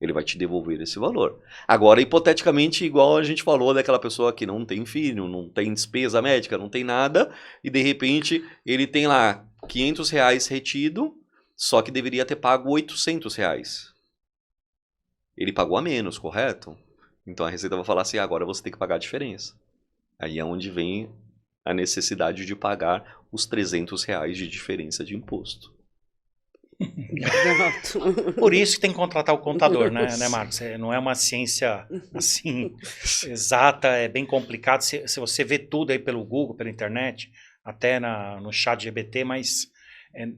Ele vai te devolver esse valor. Agora, hipoteticamente, igual a gente falou daquela pessoa que não tem filho, não tem despesa médica, não tem nada, e de repente ele tem lá R$500 retido, só que deveria ter pago R$800. ele pagou a menos, correto? Então a Receita vai falar assim, agora você tem que pagar a diferença. Aí é onde vem a necessidade de pagar os R$ 300 de diferença de imposto. Por isso que tem que contratar o contador, né, Marcos? Não é uma ciência assim exata, é bem complicado. Se você vê tudo aí pelo Google, pela internet, até no chat GPT, mas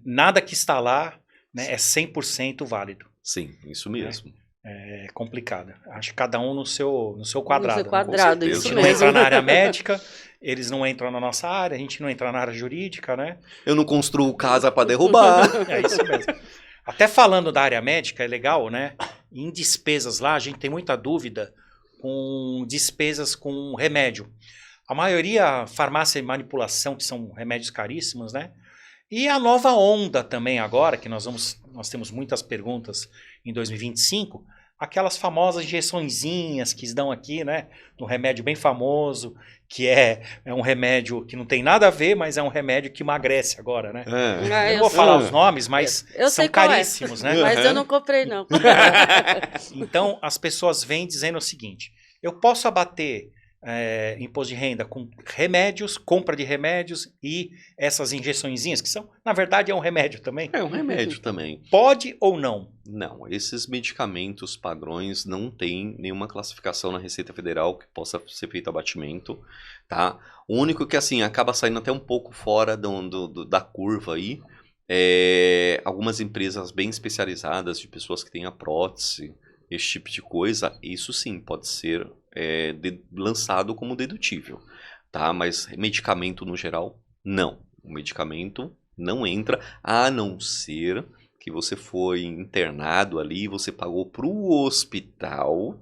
nada que está lá, né, é 100% válido. Sim, isso mesmo. É complicado. Acho que cada um no seu quadrado. No seu quadrado, A isso gente mesmo. não entra na área médica, eles não entram na nossa área, a gente não entra na área jurídica, né? Eu não construo casa para derrubar. É isso mesmo. Até falando da área médica, é legal, né? Em despesas lá, a gente tem muita dúvida com despesas com remédio. A maioria, farmácia e manipulação, que são remédios caríssimos, né? E a nova onda também agora, que nós temos muitas perguntas em 2025, aquelas famosas injeçõezinhas que dão aqui, né? Um remédio bem famoso, que é um remédio que não tem nada a ver, mas é um remédio que emagrece agora, né? Ah, Eu não vou falar os nomes, mas eu são sei qual caríssimos, né? Mas eu não comprei, não. Então, as pessoas vêm dizendo o seguinte, eu posso abater imposto de renda com remédios, compra de remédios e essas injeçõezinhas, que são, na verdade, é um remédio também. É um remédio também. Pode ou não? Não, esses medicamentos padrões não tem nenhuma classificação na Receita Federal que possa ser feito abatimento, tá? O único que, assim, acaba saindo até um pouco fora da curva aí, algumas empresas bem especializadas de pessoas que têm a prótese, esse tipo de coisa, isso sim pode ser lançado como dedutível, tá? Mas medicamento no geral, não. O medicamento não entra, a não ser que você foi internado ali, você pagou para o hospital,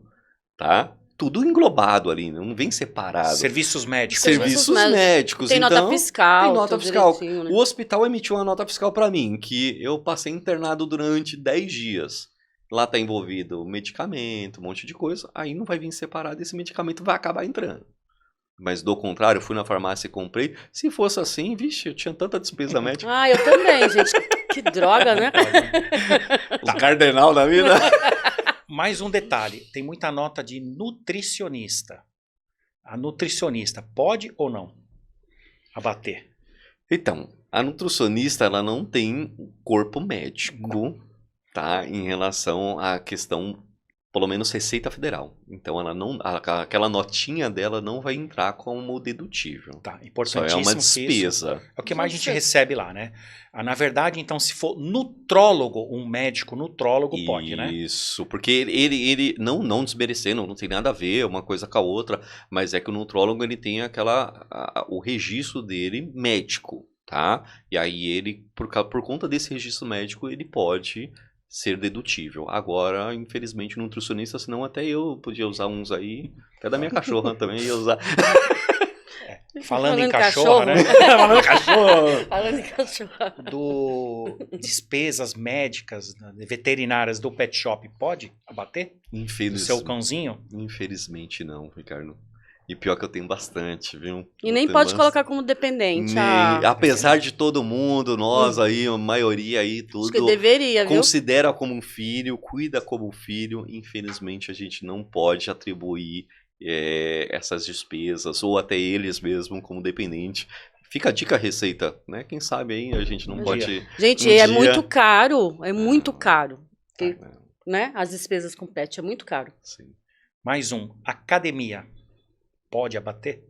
tá? Tudo englobado ali, não vem separado. Serviços médicos. Serviços médicos. Tem então, nota fiscal. Tem nota fiscal. Né? O hospital emitiu uma nota fiscal para mim, que eu passei internado durante 10 dias. Lá tá envolvido medicamento, um monte de coisa. Aí não vai vir separado, esse medicamento vai acabar entrando. Mas do contrário, eu fui na farmácia e comprei. Se fosse assim, vixe, eu tinha tanta despesa médica. Ah, eu também, gente. Que droga, né? O cardenal da vida. Mais um detalhe, tem muita nota de nutricionista. A nutricionista pode ou não abater? Então, a nutricionista, ela não tem corpo médico, tá? Em relação à questão, pelo menos Receita Federal. Então, ela não, aquela notinha dela não vai entrar como dedutível. Tá, Só importantíssimo. é uma despesa. É o que mais a gente recebe lá, né? Na verdade, então, se for nutrólogo, um médico nutrólogo pode, né? Isso, porque ele não desmerecendo, não tem nada a ver uma coisa com a outra, mas é que o nutrólogo ele tem o registro dele médico, tá? E aí ele, por conta desse registro médico, ele pode ser dedutível. Agora, infelizmente, o nutricionista, senão até eu podia usar uns aí, até da minha cachorra também ia usar. Falando em cachorro, né? Falando em cachorro. Falando em cachorro. Do despesas médicas, veterinárias do pet shop, pode abater? Do seu cãozinho? Infelizmente não, Ricardo. E pior que eu tenho bastante, viu? E nem pode colocar como dependente. Apesar de todo mundo, nós aí, a maioria aí, tudo. Acho que deveria, viu? Considera como um filho, cuida como um filho. Infelizmente a gente não pode atribuir essas despesas, ou até eles mesmo como dependente. Fica a dica, Receita, né? Quem sabe aí a gente não pode... Gente, muito caro, é muito caro. Porque, né? As despesas com pet é muito caro. Sim. Mais um, academia, pode abater?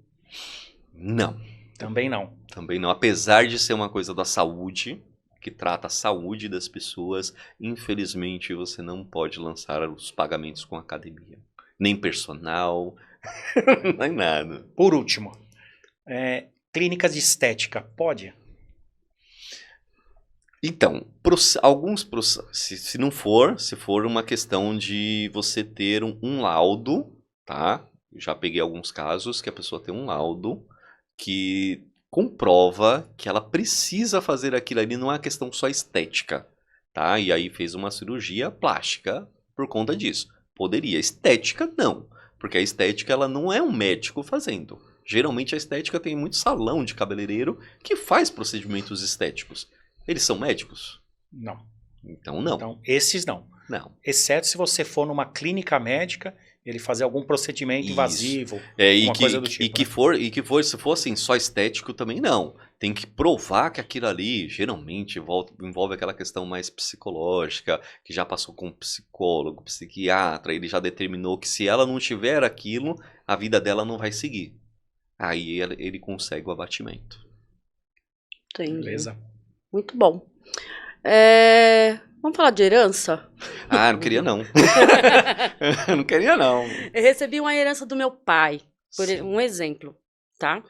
Não. Também não. Também não, apesar de ser uma coisa da saúde, que trata a saúde das pessoas, infelizmente você não pode lançar os pagamentos com academia. Nem personal, nem nada. Por último, clínicas de estética, pode? Então, se for uma questão de você ter um laudo, tá? Já peguei alguns casos que a pessoa tem um laudo que comprova que ela precisa fazer aquilo ali, não é uma questão só estética, tá? E aí fez uma cirurgia plástica por conta disso. Poderia. Estética, não. Porque a estética, ela não é um médico fazendo. Geralmente, a estética tem muito salão de cabeleireiro que faz procedimentos estéticos. Eles são médicos? Não. Então, não. Então, esses não. Não. Exceto se você for numa clínica médica, ele fazer algum procedimento Isso. invasivo, E alguma coisa do tipo. se for assim, só estético também não. Tem que provar que aquilo ali, geralmente, envolve aquela questão mais psicológica, que já passou com um psicólogo, psiquiatra, ele já determinou que se ela não tiver aquilo, a vida dela não vai seguir. Aí ele consegue o abatimento. Entendi. Beleza? Muito bom. Vamos falar de herança? Ah, não queria não. Não queria não. Eu recebi uma herança do meu pai, por Sim. um exemplo, tá?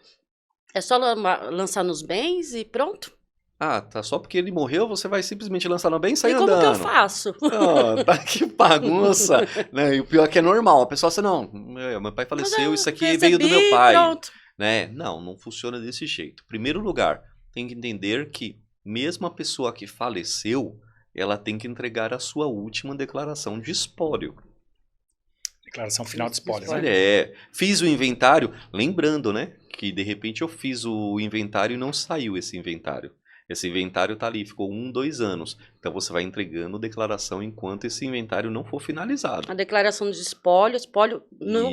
É só lançar nos bens e pronto? Ah, tá. Só porque ele morreu, você vai simplesmente lançar no bem e sair E como andando. que eu faço? Ah, tá que bagunça. Né? E o pior é que é normal. A pessoa fala assim, não, meu pai faleceu, isso aqui veio do meu pai. Pronto. Né? Não funciona desse jeito. Primeiro lugar, tem que entender que mesmo a pessoa que faleceu, ela tem que entregar a sua última declaração de espólio. Declaração final de spoiler. Spoiler. Né? Fiz o inventário, lembrando, né, que de repente eu fiz o inventário e não saiu esse inventário. Esse inventário tá ali, ficou 1, 2 anos. Então você vai entregando declaração enquanto esse inventário não for finalizado. A declaração de espólio,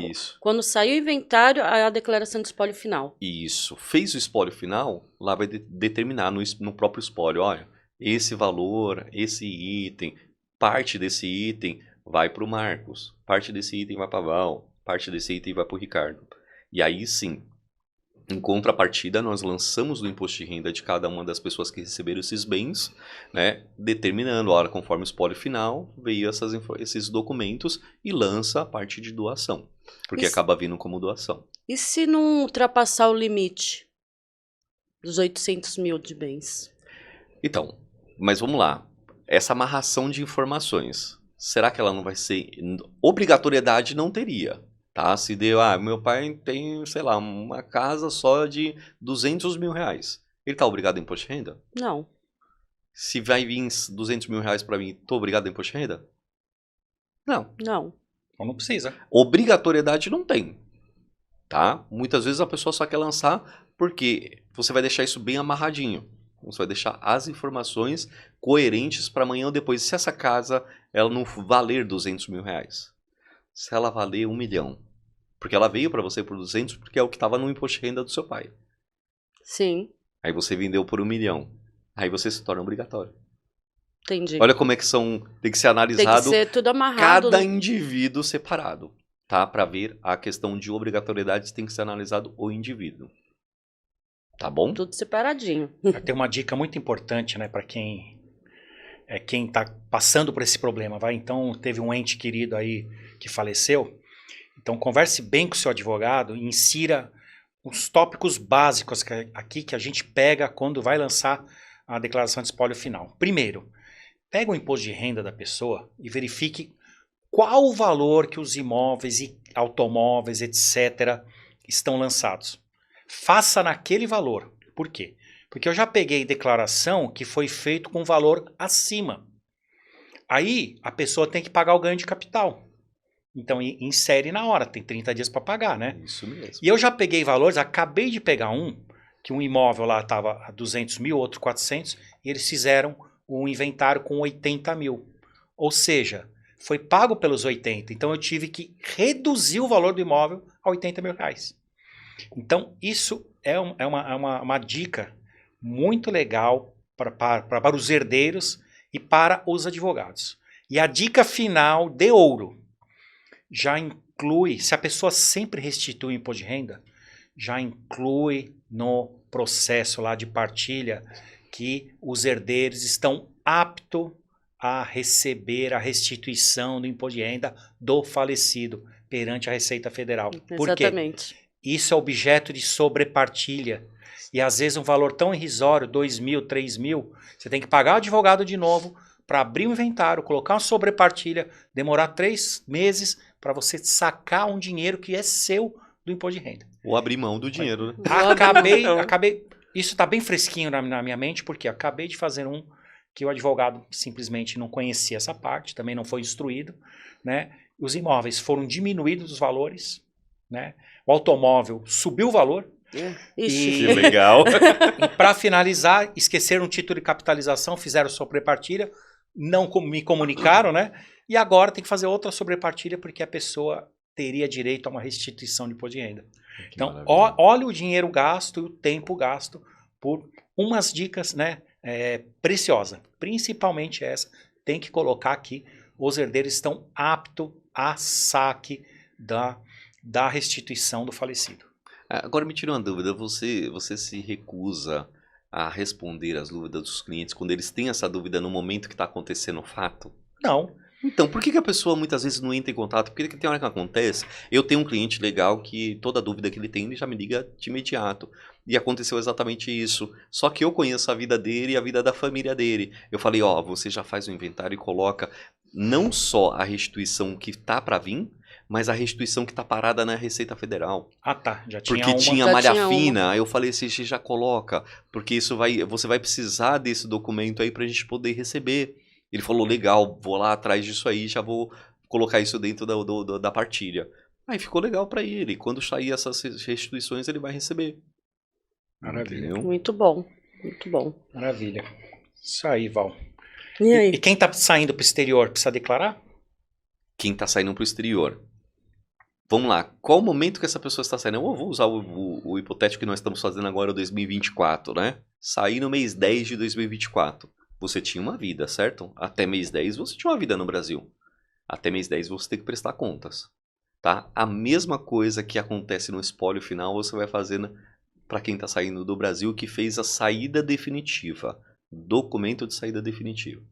Isso. quando sair o inventário, a declaração de espólio final. Isso. Fez o espólio final, lá vai determinar no próprio espólio, olha, esse valor, esse item, parte desse item vai para o Marcos, parte desse item vai para a Val, parte desse item vai para o Ricardo. E aí sim, em contrapartida, nós lançamos o imposto de renda de cada uma das pessoas que receberam esses bens, né, determinando, olha, conforme o espólio final, veio esses documentos e lança a parte de doação, porque Isso. acaba vindo como doação. E se não ultrapassar o limite dos 800 mil de bens? Então, mas vamos lá. Essa amarração de informações, será que ela não vai ser... Obrigatoriedade não teria, tá? Se deu, meu pai tem, sei lá, uma casa só de 200 mil reais. Ele tá obrigado a imposto de renda? Não. Se vai vir 200 mil reais pra mim, tô obrigado a imposto de renda? Não. Não. Então não precisa. Obrigatoriedade não tem, tá? Muitas vezes a pessoa só quer lançar porque você vai deixar isso bem amarradinho. Você vai deixar as informações coerentes para amanhã ou depois. Se essa casa ela não valer 200 mil reais, se ela valer 1 milhão, porque ela veio para você por 200 porque é o que estava no imposto de renda do seu pai. Sim, Aí você vendeu por 1 milhão. Aí você se torna obrigatório. entendi. Olha como é que são, tem que ser Tem que analisado ser tudo amarrado. cada indivíduo separado, tá? Para ver a questão de obrigatoriedade tem que ser analisado o indivíduo. Tá bom? Tudo separadinho. Tem uma dica muito importante, né, para quem está passando por esse problema, vai. Então teve um ente querido aí que faleceu. Então converse bem com o seu advogado e insira os tópicos básicos aqui que a gente pega quando vai lançar a declaração de espólio final. Primeiro, pega o imposto de renda da pessoa e verifique qual o valor que os imóveis e automóveis, etc., estão lançados. Faça naquele valor. Por quê? Porque eu já peguei declaração que foi feito com valor acima. Aí a pessoa tem que pagar o ganho de capital. Então insere na hora, tem 30 dias para pagar, né? Isso mesmo. E eu já peguei valores, acabei de pegar que um imóvel lá estava a 200 mil, outro 400, e eles fizeram um inventário com 80 mil. Ou seja, foi pago pelos 80, então eu tive que reduzir o valor do imóvel a 80 mil reais. Então, isso é uma dica muito legal para os herdeiros e para os advogados. E a dica final de ouro já inclui, se a pessoa sempre restitui o imposto de renda, já inclui no processo lá de partilha que os herdeiros estão aptos a receber a restituição do imposto de renda do falecido perante a Receita Federal. Por quê? Exatamente. Isso é objeto de sobrepartilha. E às vezes um valor tão irrisório, 2 mil, 3 mil, você tem que pagar o advogado de novo para abrir o inventário, colocar uma sobrepartilha, demorar 3 meses para você sacar um dinheiro que é seu do imposto de renda. Ou abrir mão do dinheiro, né? Acabei, isso está bem fresquinho na minha mente, porque acabei de fazer que o advogado simplesmente não conhecia essa parte, também não foi instruído, né? Os imóveis foram diminuídos os valores, né? O automóvel subiu o valor. Ixi. Que legal. E para finalizar, esqueceram o título de capitalização, fizeram sobrepartilha, não me comunicaram, né? E agora tem que fazer outra sobrepartilha porque a pessoa teria direito a uma restituição de imposto de renda. Que Então, maravilha. olha o dinheiro gasto e o tempo gasto por umas dicas, né, preciosas. Principalmente essa, tem que colocar aqui, os herdeiros estão aptos a saque da restituição do falecido. Agora me tira uma dúvida, você se recusa a responder as dúvidas dos clientes quando eles têm essa dúvida no momento que está acontecendo o fato? Não, Então, por que a pessoa muitas vezes não entra em contato? Porque tem hora que acontece. Eu tenho um cliente legal que toda dúvida que ele tem, ele já me liga de imediato. E aconteceu exatamente isso. Só que eu conheço a vida dele e a vida da família dele. Eu falei, ó, você já faz o inventário e coloca não só a restituição que tá para vir, mas a restituição que tá parada na Receita Federal. tá, já tinha Porque uma. tinha Já malha tinha uma. fina, aí eu falei assim, você já coloca, porque isso você vai precisar desse documento aí pra gente poder receber. Ele falou, legal, vou lá atrás disso aí, já vou colocar isso dentro da partilha. Aí ficou legal pra ele, quando sair essas restituições ele vai receber. Maravilha. Entendeu? Muito bom, muito bom. Maravilha. Isso aí, Val. E E aí? quem tá saindo pro exterior, precisa declarar? Quem tá saindo pro exterior. Vamos lá, qual o momento que essa pessoa está saindo? Eu vou usar o hipotético que nós estamos fazendo agora, o 2024, né? Sair no mês 10 de 2024. Você tinha uma vida, certo? Até mês 10 você tinha uma vida no Brasil. Até mês 10 você tem que prestar contas. Tá? A mesma coisa que acontece no espólio final, você vai fazendo para quem está saindo do Brasil que fez a saída definitiva. Documento de saída definitiva.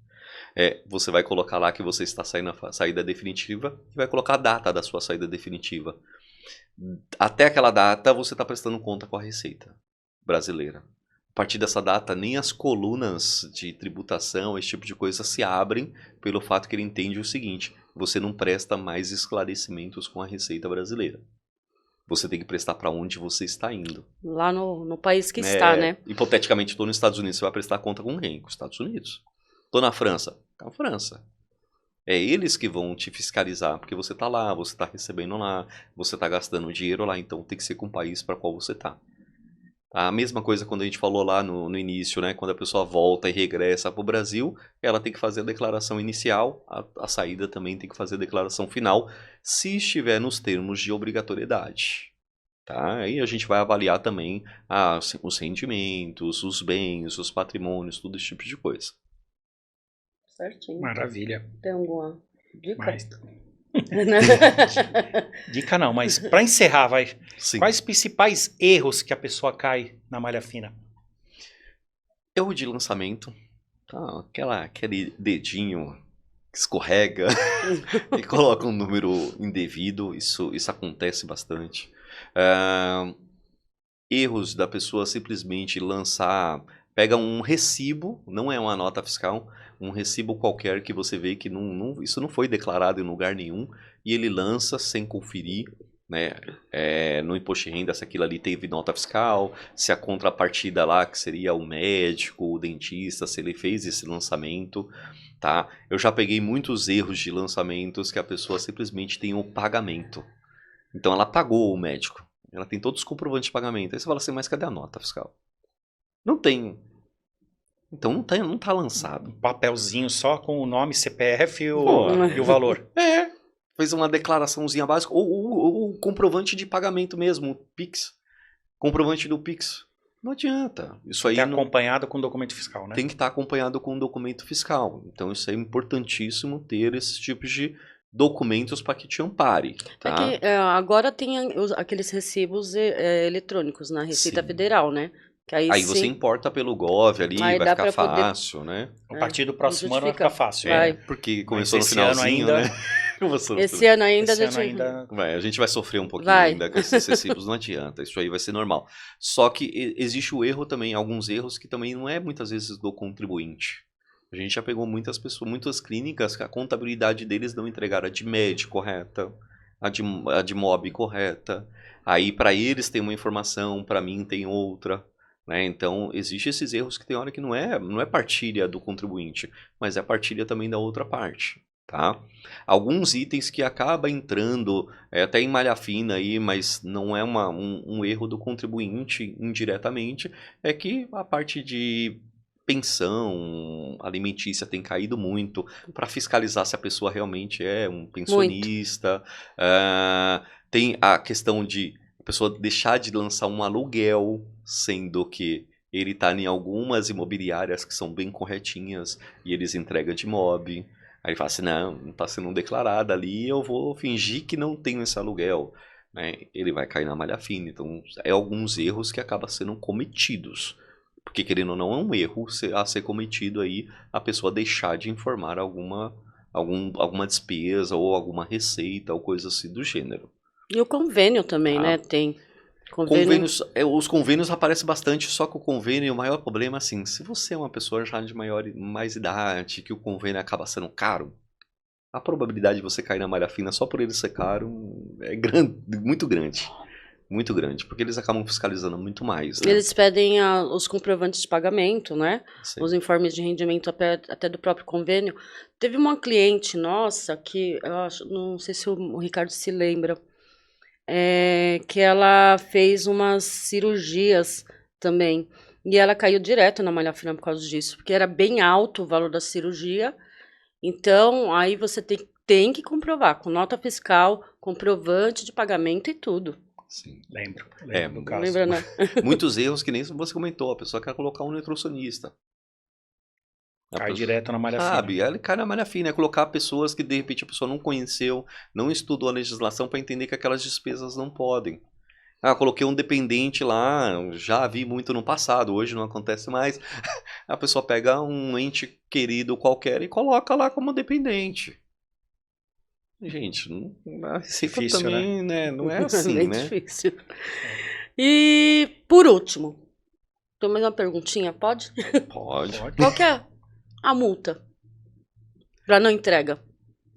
Você vai colocar lá que você está saindo a saída definitiva e vai colocar a data da sua saída definitiva. Até aquela data você está prestando conta com a Receita brasileira. A partir dessa data, nem as colunas de tributação, esse tipo de coisa, se abrem pelo fato que ele entende o seguinte: você não presta mais esclarecimentos com a Receita brasileira. Você tem que prestar para onde você está indo. Lá no país que está, né? Hipoteticamente, estou nos Estados Unidos, você vai prestar conta com quem? Com os Estados Unidos. Estou na França? Na França. É eles que vão te fiscalizar, porque você está lá, você está recebendo lá, você está gastando dinheiro lá, então tem que ser com o país para qual você está. A mesma coisa quando a gente falou lá no início, né? Quando a pessoa volta e regressa para o Brasil, ela tem que fazer a declaração inicial, a saída também tem que fazer a declaração final, se estiver nos termos de obrigatoriedade. Tá? Aí a gente vai avaliar também os rendimentos, os bens, os patrimônios, tudo esse tipo de coisa. Certinho. Maravilha. Tem alguma dica? Mas... Dica não, mas para encerrar, Sim. quais os principais erros que a pessoa cai na malha fina? Erro de lançamento, tá? Aquele dedinho que escorrega e coloca um número indevido, isso acontece bastante. Erros da pessoa simplesmente lançar, pega um recibo, não é uma nota fiscal, um recibo qualquer que você vê que isso não foi declarado em lugar nenhum, e ele lança sem conferir, né, no imposto de renda se aquilo ali teve nota fiscal, se a contrapartida lá, que seria o médico, o dentista, se ele fez esse lançamento, tá? Eu já peguei muitos erros de lançamentos que a pessoa simplesmente tem o pagamento. Então ela pagou o médico, ela tem todos os comprovantes de pagamento. Aí você fala assim, mas cadê a nota fiscal? Não tem. Então não tá lançado. Um papelzinho só com o nome, CPF e o valor. Fez uma declaraçãozinha básica, ou o comprovante de pagamento mesmo, o Pix. Comprovante do Pix. Não adianta. Isso aí acompanhado com documento fiscal, né? Tem que estar acompanhado com documento fiscal. Então isso é importantíssimo ter esses tipos de documentos para que te ampare. Tá? É que agora tem aqueles recibos eletrônicos na Receita Sim. Federal, né? Que aí você sim, importa pelo Gov ali, Aí vai dá ficar pra poder- fácil, né? A partir do próximo ano vai justifica. ficar fácil. Vai. Porque começou no esse ano finalzinho, ainda- né? Começou no esse ano ainda Esse já ano tinha... ainda... A gente vai sofrer um pouquinho Vai. ainda com esses recibos, não adianta, isso aí vai ser normal. Só que existe o erro também, alguns erros que também não é muitas vezes do contribuinte. A gente já pegou muitas pessoas, muitas clínicas que a contabilidade deles não entregaram a de MED correta, a de MOB correta. Aí para eles tem uma informação, para mim tem outra. Né? Então, existem esses erros que tem hora que não é partilha do contribuinte, mas é partilha também da outra parte. Tá? Alguns itens que acaba entrando até em malha fina aí, mas não é um erro do contribuinte indiretamente, é que a parte de pensão alimentícia tem caído muito para fiscalizar se a pessoa realmente é um pensionista. Tem a questão de a pessoa deixar de lançar um aluguel, sendo que ele está em algumas imobiliárias que são bem corretinhas e eles entregam de mob. Aí ele fala assim, não está sendo declarado ali, eu vou fingir que não tenho esse aluguel. Né? Ele vai cair na malha fina. Então, é alguns erros que acabam sendo cometidos. Porque, querendo ou não, é um erro a ser cometido aí a pessoa deixar de informar alguma despesa ou alguma receita ou coisa assim do gênero. E o convênio também, né? Tem. Convênios, os convênios aparecem bastante, só que o convênio, o maior problema, assim, se você é uma pessoa já de mais idade, que o convênio acaba sendo caro, a probabilidade de você cair na malha fina só por ele ser caro é muito grande. Muito grande, porque eles acabam fiscalizando muito mais. Né? Eles pedem os comprovantes de pagamento, né? Sim. Os informes de rendimento até do próprio convênio. Teve uma cliente nossa que, eu acho, não sei se o Ricardo se lembra, que ela fez umas cirurgias também. E ela caiu direto na malha fina por causa disso, porque era bem alto o valor da cirurgia. Então, aí você tem que comprovar, com nota fiscal, comprovante de pagamento e tudo. Sim, lembro do caso. Lembra, né? Muitos erros que nem você comentou, a pessoa quer colocar um nutricionista. Cai direto na malha fina. Sabe, ele cai na malha fina, é colocar pessoas que de repente a pessoa não conheceu, não estudou a legislação para entender que aquelas despesas não podem. Coloquei um dependente lá, já vi muito no passado, hoje não acontece mais. A pessoa pega um ente querido qualquer e coloca lá como dependente. Gente, a receita difícil, também, né? Não é assim, Bem né? difícil. E, por último, tem mais uma perguntinha, pode? Pode. Qual que é a multa pra não entrega?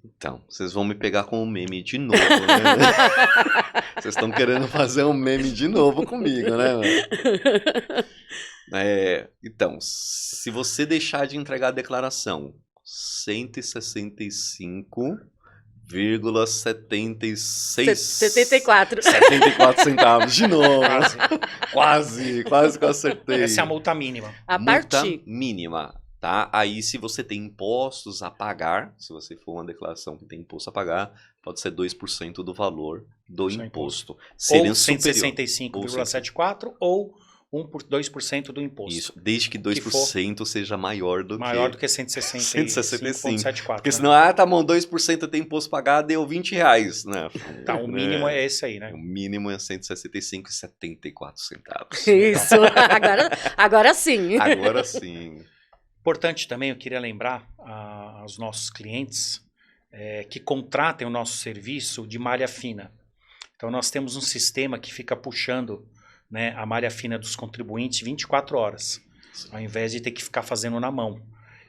Então, vocês vão me pegar com um meme de novo, né? Vocês estão querendo fazer um meme de novo comigo, né? Então, se você deixar de entregar a declaração 165,76 74. 74 centavos, de novo. Quase que eu acertei. Essa é a multa mínima. A partir. Multa mínima. Tá? Aí, se você tem impostos a pagar, se você for uma declaração que tem imposto a pagar, pode ser 2% do valor do imposto. Ou 165,74 ou 2% do imposto. Isso, desde que 2% seja maior do que 165,74. Porque né? senão, tá bom, 2% tem imposto pagado, deu R$20. Né? Tá, o mínimo é esse aí, né? O mínimo é 165,74 centavos. Isso, agora sim. Agora sim. Importante também, eu queria lembrar aos nossos clientes que contratem o nosso serviço de malha fina. Então, nós temos um sistema que fica puxando, né, a malha fina dos contribuintes 24 horas, ao invés de ter que ficar fazendo na mão.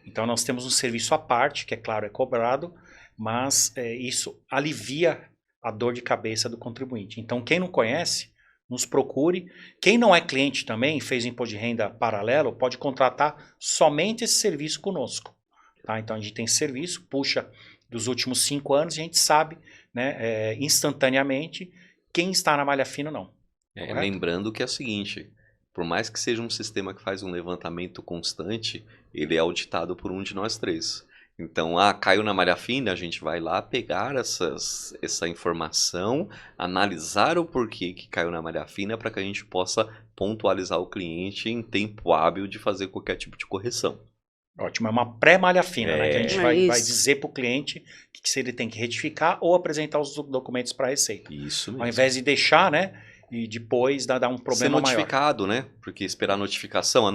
Então, nós temos um serviço à parte, que, é claro, é cobrado, mas isso alivia a dor de cabeça do contribuinte. Então, quem não conhece, nos procure. Quem não é cliente também, fez imposto de renda paralelo, pode contratar somente esse serviço conosco. Tá? Então, a gente tem serviço, puxa dos últimos 5 anos, e a gente sabe, né, instantaneamente quem está na malha fina ou não. Lembrando que é o seguinte, por mais que seja um sistema que faz um levantamento constante, ele é auditado por um de nós três. Então, caiu na malha fina, a gente vai lá pegar essa informação, analisar o porquê que caiu na malha fina para que a gente possa pontualizar o cliente em tempo hábil de fazer qualquer tipo de correção. Ótimo, é uma pré-malha fina, né? Que a gente vai dizer para o cliente que se ele tem que retificar ou apresentar os documentos para a Receita. Isso mesmo. Ao invés de deixar, né? E depois dar um problema maior. Ser notificado, né? Porque esperar a notificação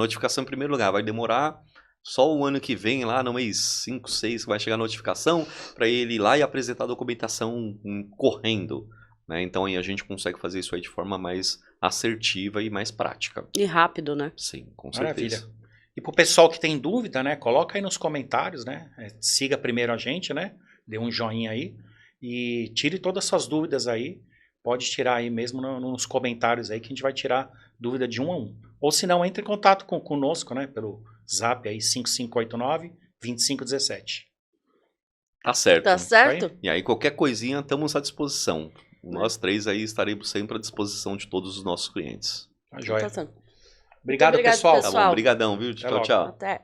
em primeiro lugar vai demorar só o ano que vem, lá no mês 5, 6, que vai chegar a notificação para ele ir lá e apresentar a documentação correndo. Né? Então aí a gente consegue fazer isso aí de forma mais assertiva e mais prática. E rápido, né? Sim, com certeza. Maravilha. E pro pessoal que tem dúvida, né? Coloca aí nos comentários, né? Siga primeiro a gente, né? Dê um joinha aí e tire todas as suas dúvidas aí. Pode tirar aí mesmo nos comentários aí que a gente vai tirar dúvida de um a um. Ou se não, entre em contato conosco, né? Pelo Zap aí 5589-2517. Tá certo. Tá certo? E aí qualquer coisinha estamos à disposição. Nós três aí estaremos sempre à disposição de todos os nossos clientes. Tá joia. Tá certo. Obrigado, obrigado, pessoal. Tá bom, brigadão, viu? Até Tchau, logo. tchau. Até.